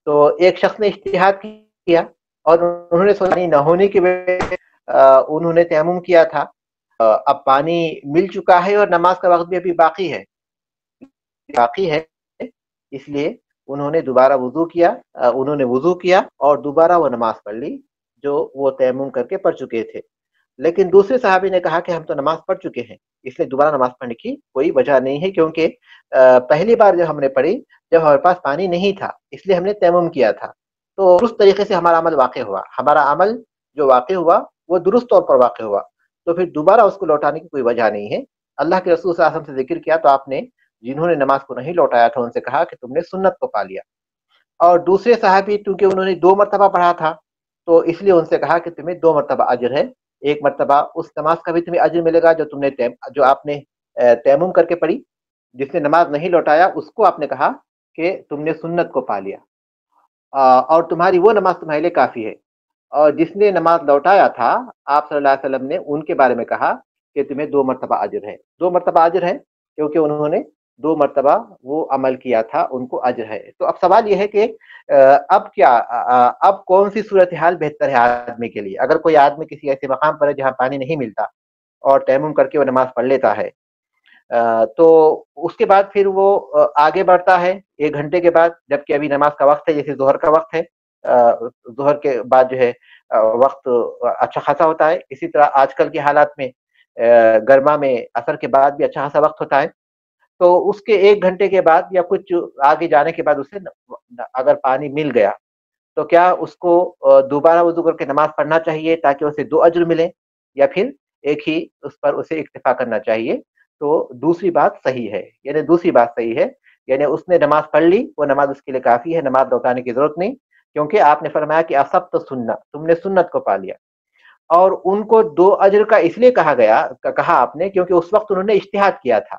تو ایک شخص نے اجتہاد کیا اور انہوں نے پانی نہ ہونے کی وجہ سے انہوں نے تیمم کیا تھا. اب پانی مل چکا ہے اور نماز کا وقت بھی ابھی باقی ہے اس لیے انہوں نے دوبارہ وضو کیا اور دوبارہ وہ نماز پڑھ لی جو وہ تیمم کر کے پڑھ چکے تھے. لیکن دوسرے صحابی نے کہا کہ ہم تو نماز پڑھ چکے ہیں، اس لیے دوبارہ نماز پڑھنے کی کوئی وجہ نہیں ہے، کیونکہ پہلی بار جب ہم نے پڑھی جب ہمارے پاس پانی نہیں تھا اس لیے ہم نے تیمم کیا تھا، تو اس طریقے سے ہمارا عمل واقع ہوا، ہمارا عمل جو واقع ہوا وہ درست طور پر واقع ہوا، تو پھر دوبارہ اس کو لوٹانے کی کوئی وجہ نہیں ہے. اللہ کے رسول صلی اللہ علیہ وسلم سے ذکر کیا تو آپ نے جنہوں نے نماز کو نہیں لوٹایا تھا ان سے کہا کہ تم نے سنت کو پا لیا. اور دوسرے صحابی کیونکہ انہوں نے 2 مرتبہ پڑھا تھا تو اس لیے ان سے کہا کہ تمہیں 2 مرتبہ اجر ہے، 1 مرتبہ اس نماز کا بھی تمہیں اجر ملے گا جو آپ نے تیمم کر کے پڑھی. جس نے نماز نہیں لوٹایا اس کو آپ نے کہا کہ تم نے سنت کو پا لیا اور تمہاری وہ نماز تمہارے لیے کافی ہے. اور جس نے نماز لوٹایا تھا آپ صلی اللہ علیہ وسلم نے ان کے بارے میں کہا کہ تمہیں 2 مرتبہ اجر ہے. 2 مرتبہ اجر ہے کیونکہ انہوں نے 2 مرتبہ وہ عمل کیا تھا، ان کو اجر ہے. تو اب سوال یہ ہے کہ اب کون سی صورتحال بہتر ہے آدمی کے لیے؟ اگر کوئی آدمی کسی ایسے مقام پر ہے جہاں پانی نہیں ملتا اور تیمم کر کے وہ نماز پڑھ لیتا ہے، تو اس کے بعد پھر وہ آگے بڑھتا ہے 1 گھنٹے کے بعد، جبکہ ابھی نماز کا وقت ہے، جیسے ظہر کا وقت ہے، ظہر کے بعد جو ہے وقت اچھا خاصا ہوتا ہے. اسی طرح آج کل کے حالات میں گرما میں عصر کے بعد بھی اچھا خاصا وقت ہوتا ہے. تو اس کے 1 گھنٹے کے بعد یا کچھ آگے جانے کے بعد اسے اگر پانی مل گیا تو کیا اس کو دوبارہ وضو کر کے نماز پڑھنا چاہیے تاکہ اسے 2 اجر ملیں، یا پھر ایک ہی اس پر اسے اکتفا کرنا چاہیے؟ تو دوسری بات صحیح ہے، یعنی اس نے نماز پڑھ لی، وہ نماز اس کے لیے کافی ہے، نماز لوٹانے کی ضرورت نہیں، کیونکہ آپ نے فرمایا کہ اصبت سنت، تم نے سنت کو پا لیا. اور ان کو 2 اجر کا اس لیے کہا آپ نے کیونکہ اس وقت انہوں نے اجتہاد کیا تھا،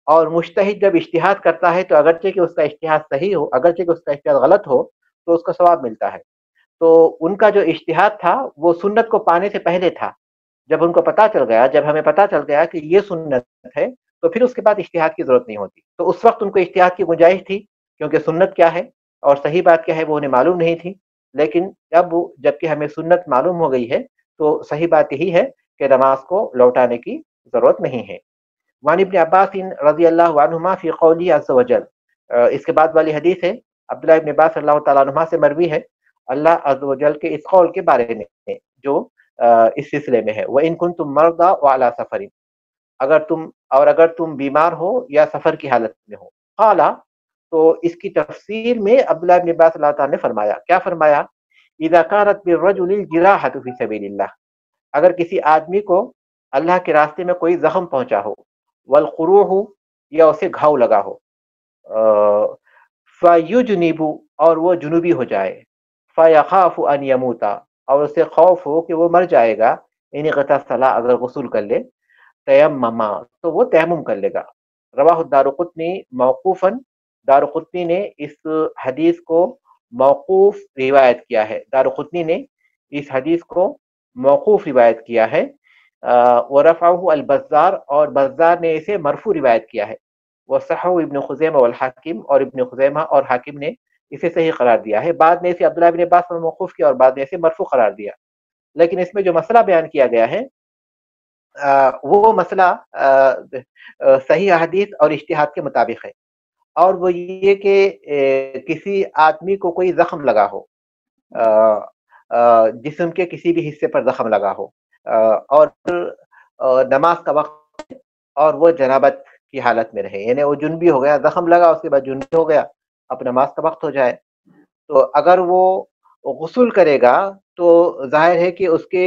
اور مجتہد جب اجتہاد کرتا ہے تو اگرچہ کہ اس کا اجتہاد صحیح ہو، اگرچہ کہ اس کا اجتہاد غلط ہو تو اس کا ثواب ملتا ہے. تو ان کا جو اجتہاد تھا وہ سنت کو پانے سے پہلے تھا. جب ان کو پتا چل گیا، جب ہمیں پتا چل گیا کہ یہ سنت ہے تو پھر اس کے بعد اجتہاد کی ضرورت نہیں ہوتی. تو اس وقت ان کو اجتہاد کی گنجائش تھی کیونکہ سنت کیا ہے اور صحیح بات کیا ہے وہ انہیں معلوم نہیں تھی. لیکن جبکہ ہمیں سنت معلوم ہو گئی ہے تو صحیح بات یہی ہے کہ نماز کو لوٹانے کی ضرورت نہیں ہے. وعن ابن عباس رضی اللہ عنہما فی قولی عز وجل، اس کے بعد والی حدیث ہے عبداللہ ابن عباس اللہ تعالیٰ عنہما سے مروی ہے، اللہ عز و جل کے اس قول کے بارے میں جو اس سلسلے میں ہے، وَإِن كُنتُم مَرْضَىٰ وَعَلَىٰ سَفَرٍ، اگر تم بیمار ہو یا سفر کی حالت میں ہو. قالا، تو اس کی تفسیر میں عبداللہ ابن عباس اللہ تعالیٰ نے فرمایا، کیا فرمایا؟ اذا كانت بالرجل الجراحة في سبيل الله، اگر کسی آدمی کو اللہ کے راستے میں کوئی زخم پہنچا ہو، والقروح، یا اسے گھاؤ لگا ہو، فیجنب، اور وہ جنوبی ہو جائے، فیخاف ان یموتا، اور اسے خوف ہو کہ وہ مر جائے گا، ان اغتسل، اگر غسل کر لے، تیمما، تو وہ تیمم کر لے گا. رواہ الدارقطنی موقوفاً، دارقطنی نے اس حدیث کو موقوف روایت کیا ہے. دارقطنی نے اس حدیث کو موقوف روایت کیا ہے. ورفعہ البزار، اور بزار نے اسے مرفوع روایت کیا ہے. وصححہ ابن خزیمہ والحاکم، اور ابن خزیمہ اور حاکم نے اسے صحیح قرار دیا ہے. بعد میں اسے عبداللہ بن عباس نے موقوف کیا اور بعد میں اسے مرفوع قرار دیا. لیکن اس میں جو مسئلہ بیان کیا گیا ہے وہ مسئلہ صحیح حدیث اور اجتہاد کے مطابق ہے، اور وہ یہ کہ کسی آدمی کو کوئی زخم لگا ہو، جسم کے کسی بھی حصے پر زخم لگا ہو، اور نماز کا وقت اور وہ جنابت کی حالت میں رہے، یعنی وہ جنبی ہو گیا، زخم لگا اس کے بعد جنبی ہو گیا، اب نماز کا وقت ہو جائے، تو اگر وہ غسل کرے گا تو ظاہر ہے کہ اس کے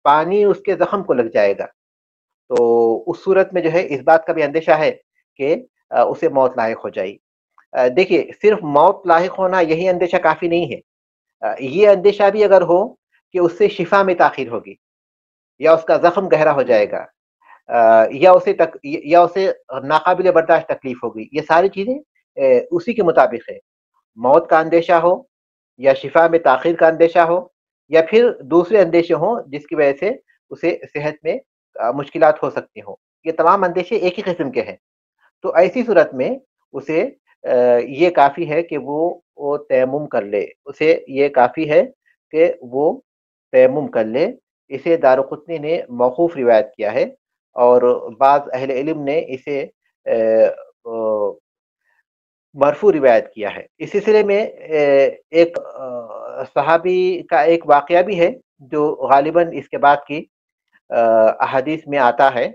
پانی اس کے زخم کو لگ جائے گا، تو اس صورت میں جو ہے اس بات کا بھی اندیشہ ہے کہ اسے موت لاحق ہو جائے. دیکھیے، صرف موت لاحق ہونا یہی اندیشہ کافی نہیں ہے. یہ اندیشہ بھی اگر ہو کہ اس سے شفا میں تاخیر ہوگی، یا اس کا زخم گہرا ہو جائے گا، یا اسے ناقابل برداشت تکلیف ہوگی، یہ ساری چیزیں اسی کے مطابق ہے. موت کا اندیشہ ہو، یا شفا میں تاخیر کا اندیشہ ہو، یا پھر دوسرے اندیشے ہوں جس کی وجہ سے اسے صحت میں مشکلات ہو سکتی ہوں، یہ تمام اندیشے ایک ہی قسم کے ہیں. تو ایسی صورت میں اسے یہ کافی ہے کہ وہ تیمم کر لے، اسے یہ کافی ہے کہ وہ تیمم کر لے. اسے دارقطنی نے موقوف روایت کیا ہے، اور بعض اہل علم نے اسے مرفوع روایت کیا ہے. اس سلسلے میں ایک صحابی کا ایک واقعہ بھی ہے جو غالباً اس کے بعد کی احادیث میں آتا ہے.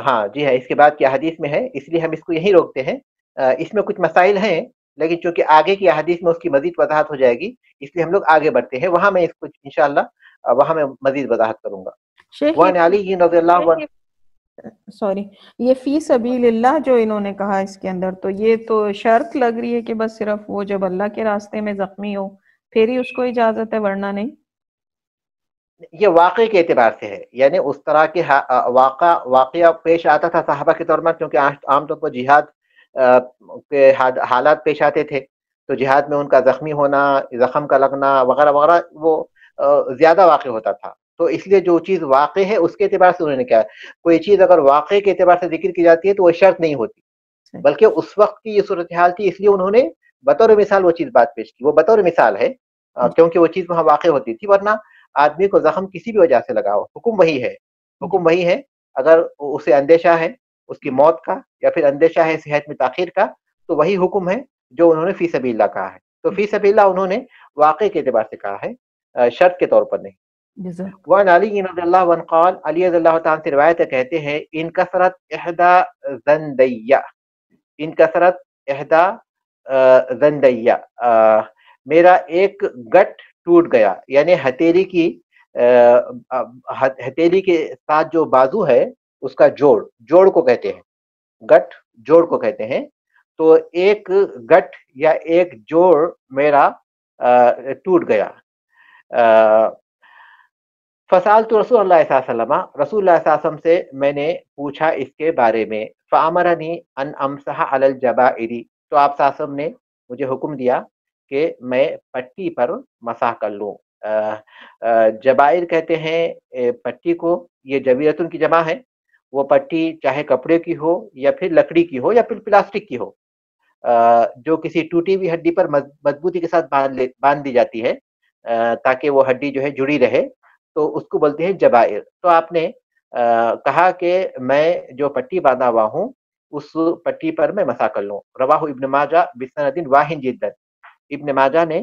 ہاں جی ہاں، اس کے بعد کی احادیث میں ہے، اس لیے ہم اس کو یہیں روکتے ہیں. اس میں کچھ مسائل ہیں، لیکن چونکہ آگے کی احادیث میں اس کی مزید وضاحت ہو جائے گی، اس لیے ہم لوگ آگے بڑھتے ہیں. وہاں میں اس کو انشاءاللہ وہاں میں مزید وضاحت کروں گا. وعن علی رضی اللہ عنہ، سوری، یہ فی سبیل اللہ جو انہوں نے کہا اس کے اندر، تو یہ تو شرط لگ رہی ہے کہ بس صرف وہ جب اللہ کے راستے میں زخمی ہو پھر ہی اس کو اجازت ہے، ورنہ نہیں. یہ واقعے کے اعتبار سے ہے، یعنی اس طرح کے واقعہ پیش آتا تھا صحابہ کے طور پر، کیونکہ عام طور پر جہاد کے حالات پیش آتے تھے، تو جہاد میں ان کا زخمی ہونا، زخم کا لگنا وغیرہ وغیرہ وہ زیادہ واقع ہوتا تھا. تو اس لیے جو چیز واقع ہے اس کے اعتبار سے انہوں نے کیا، کوئی چیز اگر واقع کے اعتبار سے ذکر کی جاتی ہے تو وہ شرط نہیں ہوتی، بلکہ اس وقت کی یہ صورتحال تھی، اس لیے انہوں نے بطور مثال وہ چیز بات پیش کی. وہ بطور مثال ہے کیونکہ وہ چیز وہاں واقع ہوتی تھی، ورنہ آدمی کو زخم کسی بھی وجہ سے لگا ہو، حکم وہی ہے. اگر اسے اندیشہ ہے اس کی موت کا، یا پھر اندیشہ ہے صحت میں تاخیر کا، تو وہی حکم ہے جو انہوں نے فی سبیل اللہ کہا ہے. تو فی سبیل اللہ انہوں نے واقع کے اعتبار سے کہا ہے، شرط کے طور پر نہیں. وعن علی رضی اللہ عنہ قال، علی رضی اللہ تعالیٰ سے روایت ہے، کہتے ہیں ان کثرت احدا زندیہ، ان کثرت احدا زندیہ، میرا ایک گٹ ٹوٹ گیا، یعنی ہتھیلی کے ساتھ جو بازو ہے اس کا جوڑ کو کہتے ہیں، گٹ جوڑ کو کہتے ہیں. تو ایک گٹ یا ایک جوڑ میرا ٹوٹ گیا. فسالت رسول اللہ صلی اللہ علیہ وسلم، رسول اللہ صلی اللہ علیہ وسلم سے میں نے پوچھا اس کے بارے میں. فامرنی ان امسح علی الجبائر، تو آپ صلی اللہ علیہ وسلم نے مجھے حکم دیا کہ میں پٹی پر مسح کر لوں. جبائر کہتے ہیں پٹی کو، یہ جبیرتن کی جمع ہے. وہ پٹی چاہے کپڑے کی ہو یا پھر لکڑی کی ہو یا پھر پلاسٹک کی ہو، جو کسی ٹوٹی ہوئی ہڈی پر مضبوطی کے ساتھ باندھ دی جاتی ہے تاکہ وہ ہڈی جو ہے جڑی رہے، تو اس کو بولتے ہیں جبائر. تو آپ نے کہا کہ میں جو پٹی باندھا ہوا ہوں اس پٹی پر میں مسح کر لوں. رواہ ابن ماجہ بسند واہن جدا، ابن ماجہ نے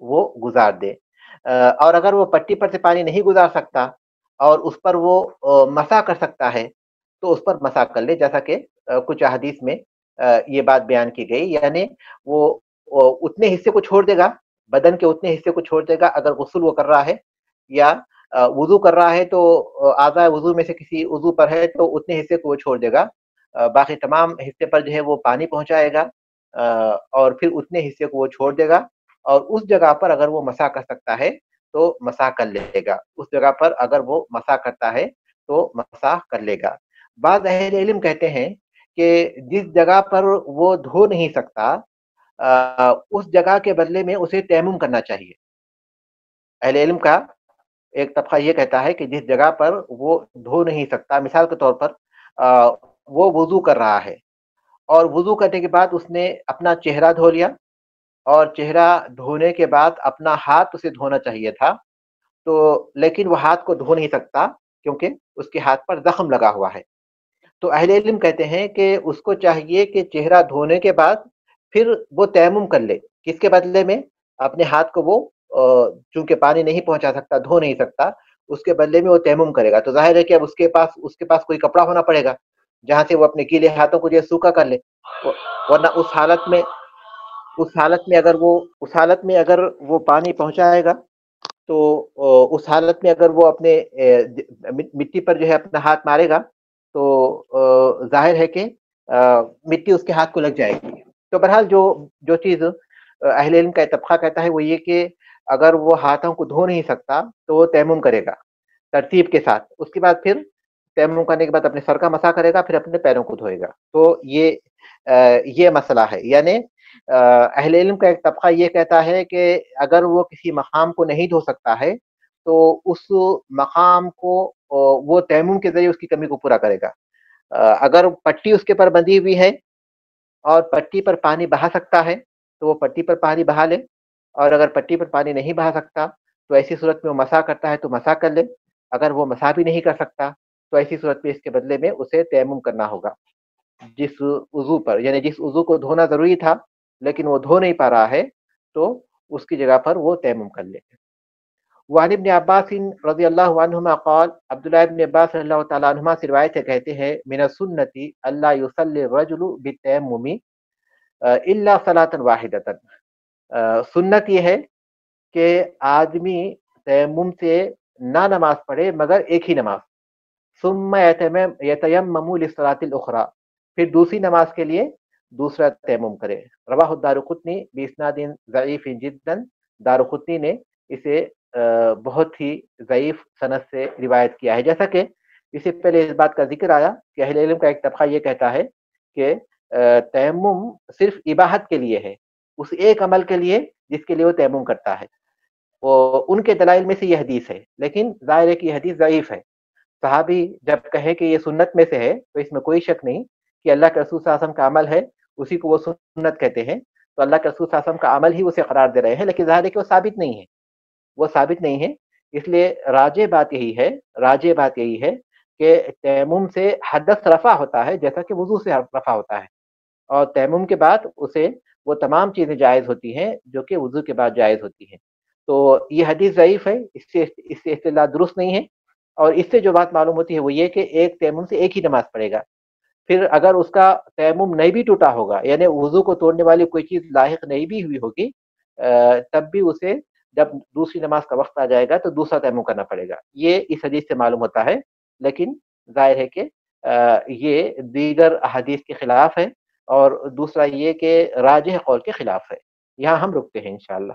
وہ گزار دے. اور اگر وہ پٹی پر سے پانی نہیں گزار سکتا اور اس پر وہ مسح کر سکتا ہے تو اس پر مسح کر لے، جیسا کہ کچھ احادیث میں یہ بات بیان کی گئی. یعنی وہ اتنے حصے کو چھوڑ دے گا، بدن کے اتنے حصے کو چھوڑ دے گا. اگر غسل وہ کر رہا ہے یا وضو کر رہا ہے تو اعضاء وضو میں سے کسی عضو پر ہے تو اتنے حصے کو وہ چھوڑ دے گا، باقی تمام حصے پر جو ہے وہ پانی پہنچائے گا اور پھر اتنے حصے کو وہ چھوڑ دے گا. اور اس جگہ پر اگر وہ مسح کر سکتا ہے تو مسح کر لے گا، اس جگہ پر اگر وہ مسح کرتا ہے تو مسح کر لے گا. بعض اہل علم کہتے ہیں کہ جس جگہ پر وہ دھو نہیں سکتا اس جگہ کے بدلے میں اسے تیمم کرنا چاہیے. اہل علم کا ایک طبقہ یہ کہتا ہے کہ جس جگہ پر وہ دھو نہیں سکتا، مثال کے طور پر وہ وضو کر رہا ہے اور وضو کرنے کے بعد اس نے اپنا چہرہ دھو لیا اور چہرہ دھونے کے بعد اپنا ہاتھ اسے دھونا چاہیے تھا، تو لیکن وہ ہاتھ کو دھو نہیں سکتا کیونکہ اس کے ہاتھ پر زخم لگا ہوا ہے. تو اہل علم کہتے ہیں کہ اس کو چاہیے کہ چہرہ دھونے کے بعد پھر وہ تیمم کر لے. کس کے بدلے میں؟ اپنے ہاتھ کو وہ چونکہ پانی نہیں پہنچا سکتا، دھو نہیں سکتا، اس کے بدلے میں وہ تیمم کرے گا. تو ظاہر ہے کہ اب اس کے پاس کوئی کپڑا ہونا پڑے گا جہاں سے وہ اپنے گیلے ہاتھوں کو جو سوکھا کر لے. ورنہ اس حالت میں اگر وہ پانی پہنچائے گا تو اس حالت میں اگر وہ اپنے مٹی پر جو ہے اپنا ہاتھ مارے گا تو ظاہر ہے کہ مٹی اس کے ہاتھ کو لگ جائے گی. تو بہرحال جو چیز اہل علم کا طبقہ کہتا ہے وہ یہ کہ اگر وہ ہاتھوں کو دھو نہیں سکتا تو وہ تیمم کرے گا ترتیب کے ساتھ. اس کے بعد پھر تیمم کرنے کے بعد اپنے سر کا مسح کرے گا، پھر اپنے پیروں کو دھوئے گا. تو یہ مسئلہ ہے. یعنی اہل علم کا ایک طبقہ یہ کہتا ہے کہ اگر وہ کسی مقام کو نہیں دھو سکتا ہے تو اس مقام کو وہ تیمم کے ذریعے اس کی کمی کو پورا کرے گا. اگر پٹی اس کے پر بندھی ہوئی ہے اور پٹی پر پانی بہا سکتا ہے تو وہ پٹی پر پانی بہا لے، اور اگر پٹی پر پانی نہیں بہا سکتا تو ایسی صورت میں وہ مسح کرتا ہے تو مسح کر لے. اگر وہ مسح بھی نہیں کر سکتا تو ایسی صورت میں اس کے بدلے میں اسے تیمم کرنا ہوگا. جس عضو پر، یعنی جس عضو کو دھونا ضروری تھا لیکن وہ دھو نہیں پا رہا ہے تو اس کی جگہ پر وہ تیمم کر لے. وعن ابن عباس رضی اللہ عنہما قال، عبداللہ ابن عباس رضی اللہ تعالیٰ عنہما سے روایت ہے، کہتے ہیں من السنتی اللہ یصلی الرجل بالتیمم الا صلاۃ واحدۃ. سنت یہ ہے کہ آدمی تیمم سے نہ نماز پڑھے مگر ایک ہی نماز. ثم یتیمم للصلاۃ الاخری، پھر دوسری نماز کے لیے دوسرا تیمم کرے. رواہ الدارقطنی باسناد ضعیف جدا، دارقطنی نے اسے بہت ہی ضعیف سند سے روایت کیا ہے. جیسا کہ اس سے پہلے اس بات کا ذکر آیا کہ اہل علم کا ایک طبقہ یہ کہتا ہے کہ تیمم صرف اباحت کے لیے ہے، اس ایک عمل کے لیے جس کے لیے وہ تیمم کرتا ہے. ان کے دلائل میں سے یہ حدیث ہے، لیکن ظاہر ہے کہ یہ حدیث ضعیف ہے. صحابی جب کہے کہ یہ سنت میں سے ہے تو اس میں کوئی شک نہیں کہ اللہ کے رسول صلی اللہ علیہ وسلم کا عمل ہے، اسی کو وہ سنت کہتے ہیں. تو اللہ کے رسول صلی اللہ علیہ وسلم کا عمل ہی اسے قرار دے رہے ہیں، لیکن ظاہر ہے کہ وہ ثابت نہیں ہے. اس لیے راجح بات یہی ہے کہ تیمم سے حدث رفع ہوتا ہے جیسا کہ وضو سے رفع ہوتا ہے، اور تیمم کے بعد اسے وہ تمام چیزیں جائز ہوتی ہیں جو کہ وضو کے بعد جائز ہوتی ہیں. تو یہ حدیث ضعیف ہے، اس سے استدلال درست نہیں ہے. اور اس سے جو بات معلوم ہوتی ہے وہ یہ کہ ایک تیمم سے ایک ہی نماز پڑھے گا. پھر اگر اس کا تیمم نہیں بھی ٹوٹا ہوگا، یعنی وضو کو توڑنے والی کوئی چیز لاحق نہیں بھی ہوئی ہوگی، تب بھی اسے جب دوسری نماز کا وقت آ جائے گا تو دوسرا تیمم کرنا پڑے گا. یہ اس حدیث سے معلوم ہوتا ہے، لیکن ظاہر ہے کہ یہ دیگر احادیث کے خلاف ہے، اور دوسرا یہ کہ راجح قول کے خلاف ہے. یہاں ہم رکتے ہیں انشاءاللہ.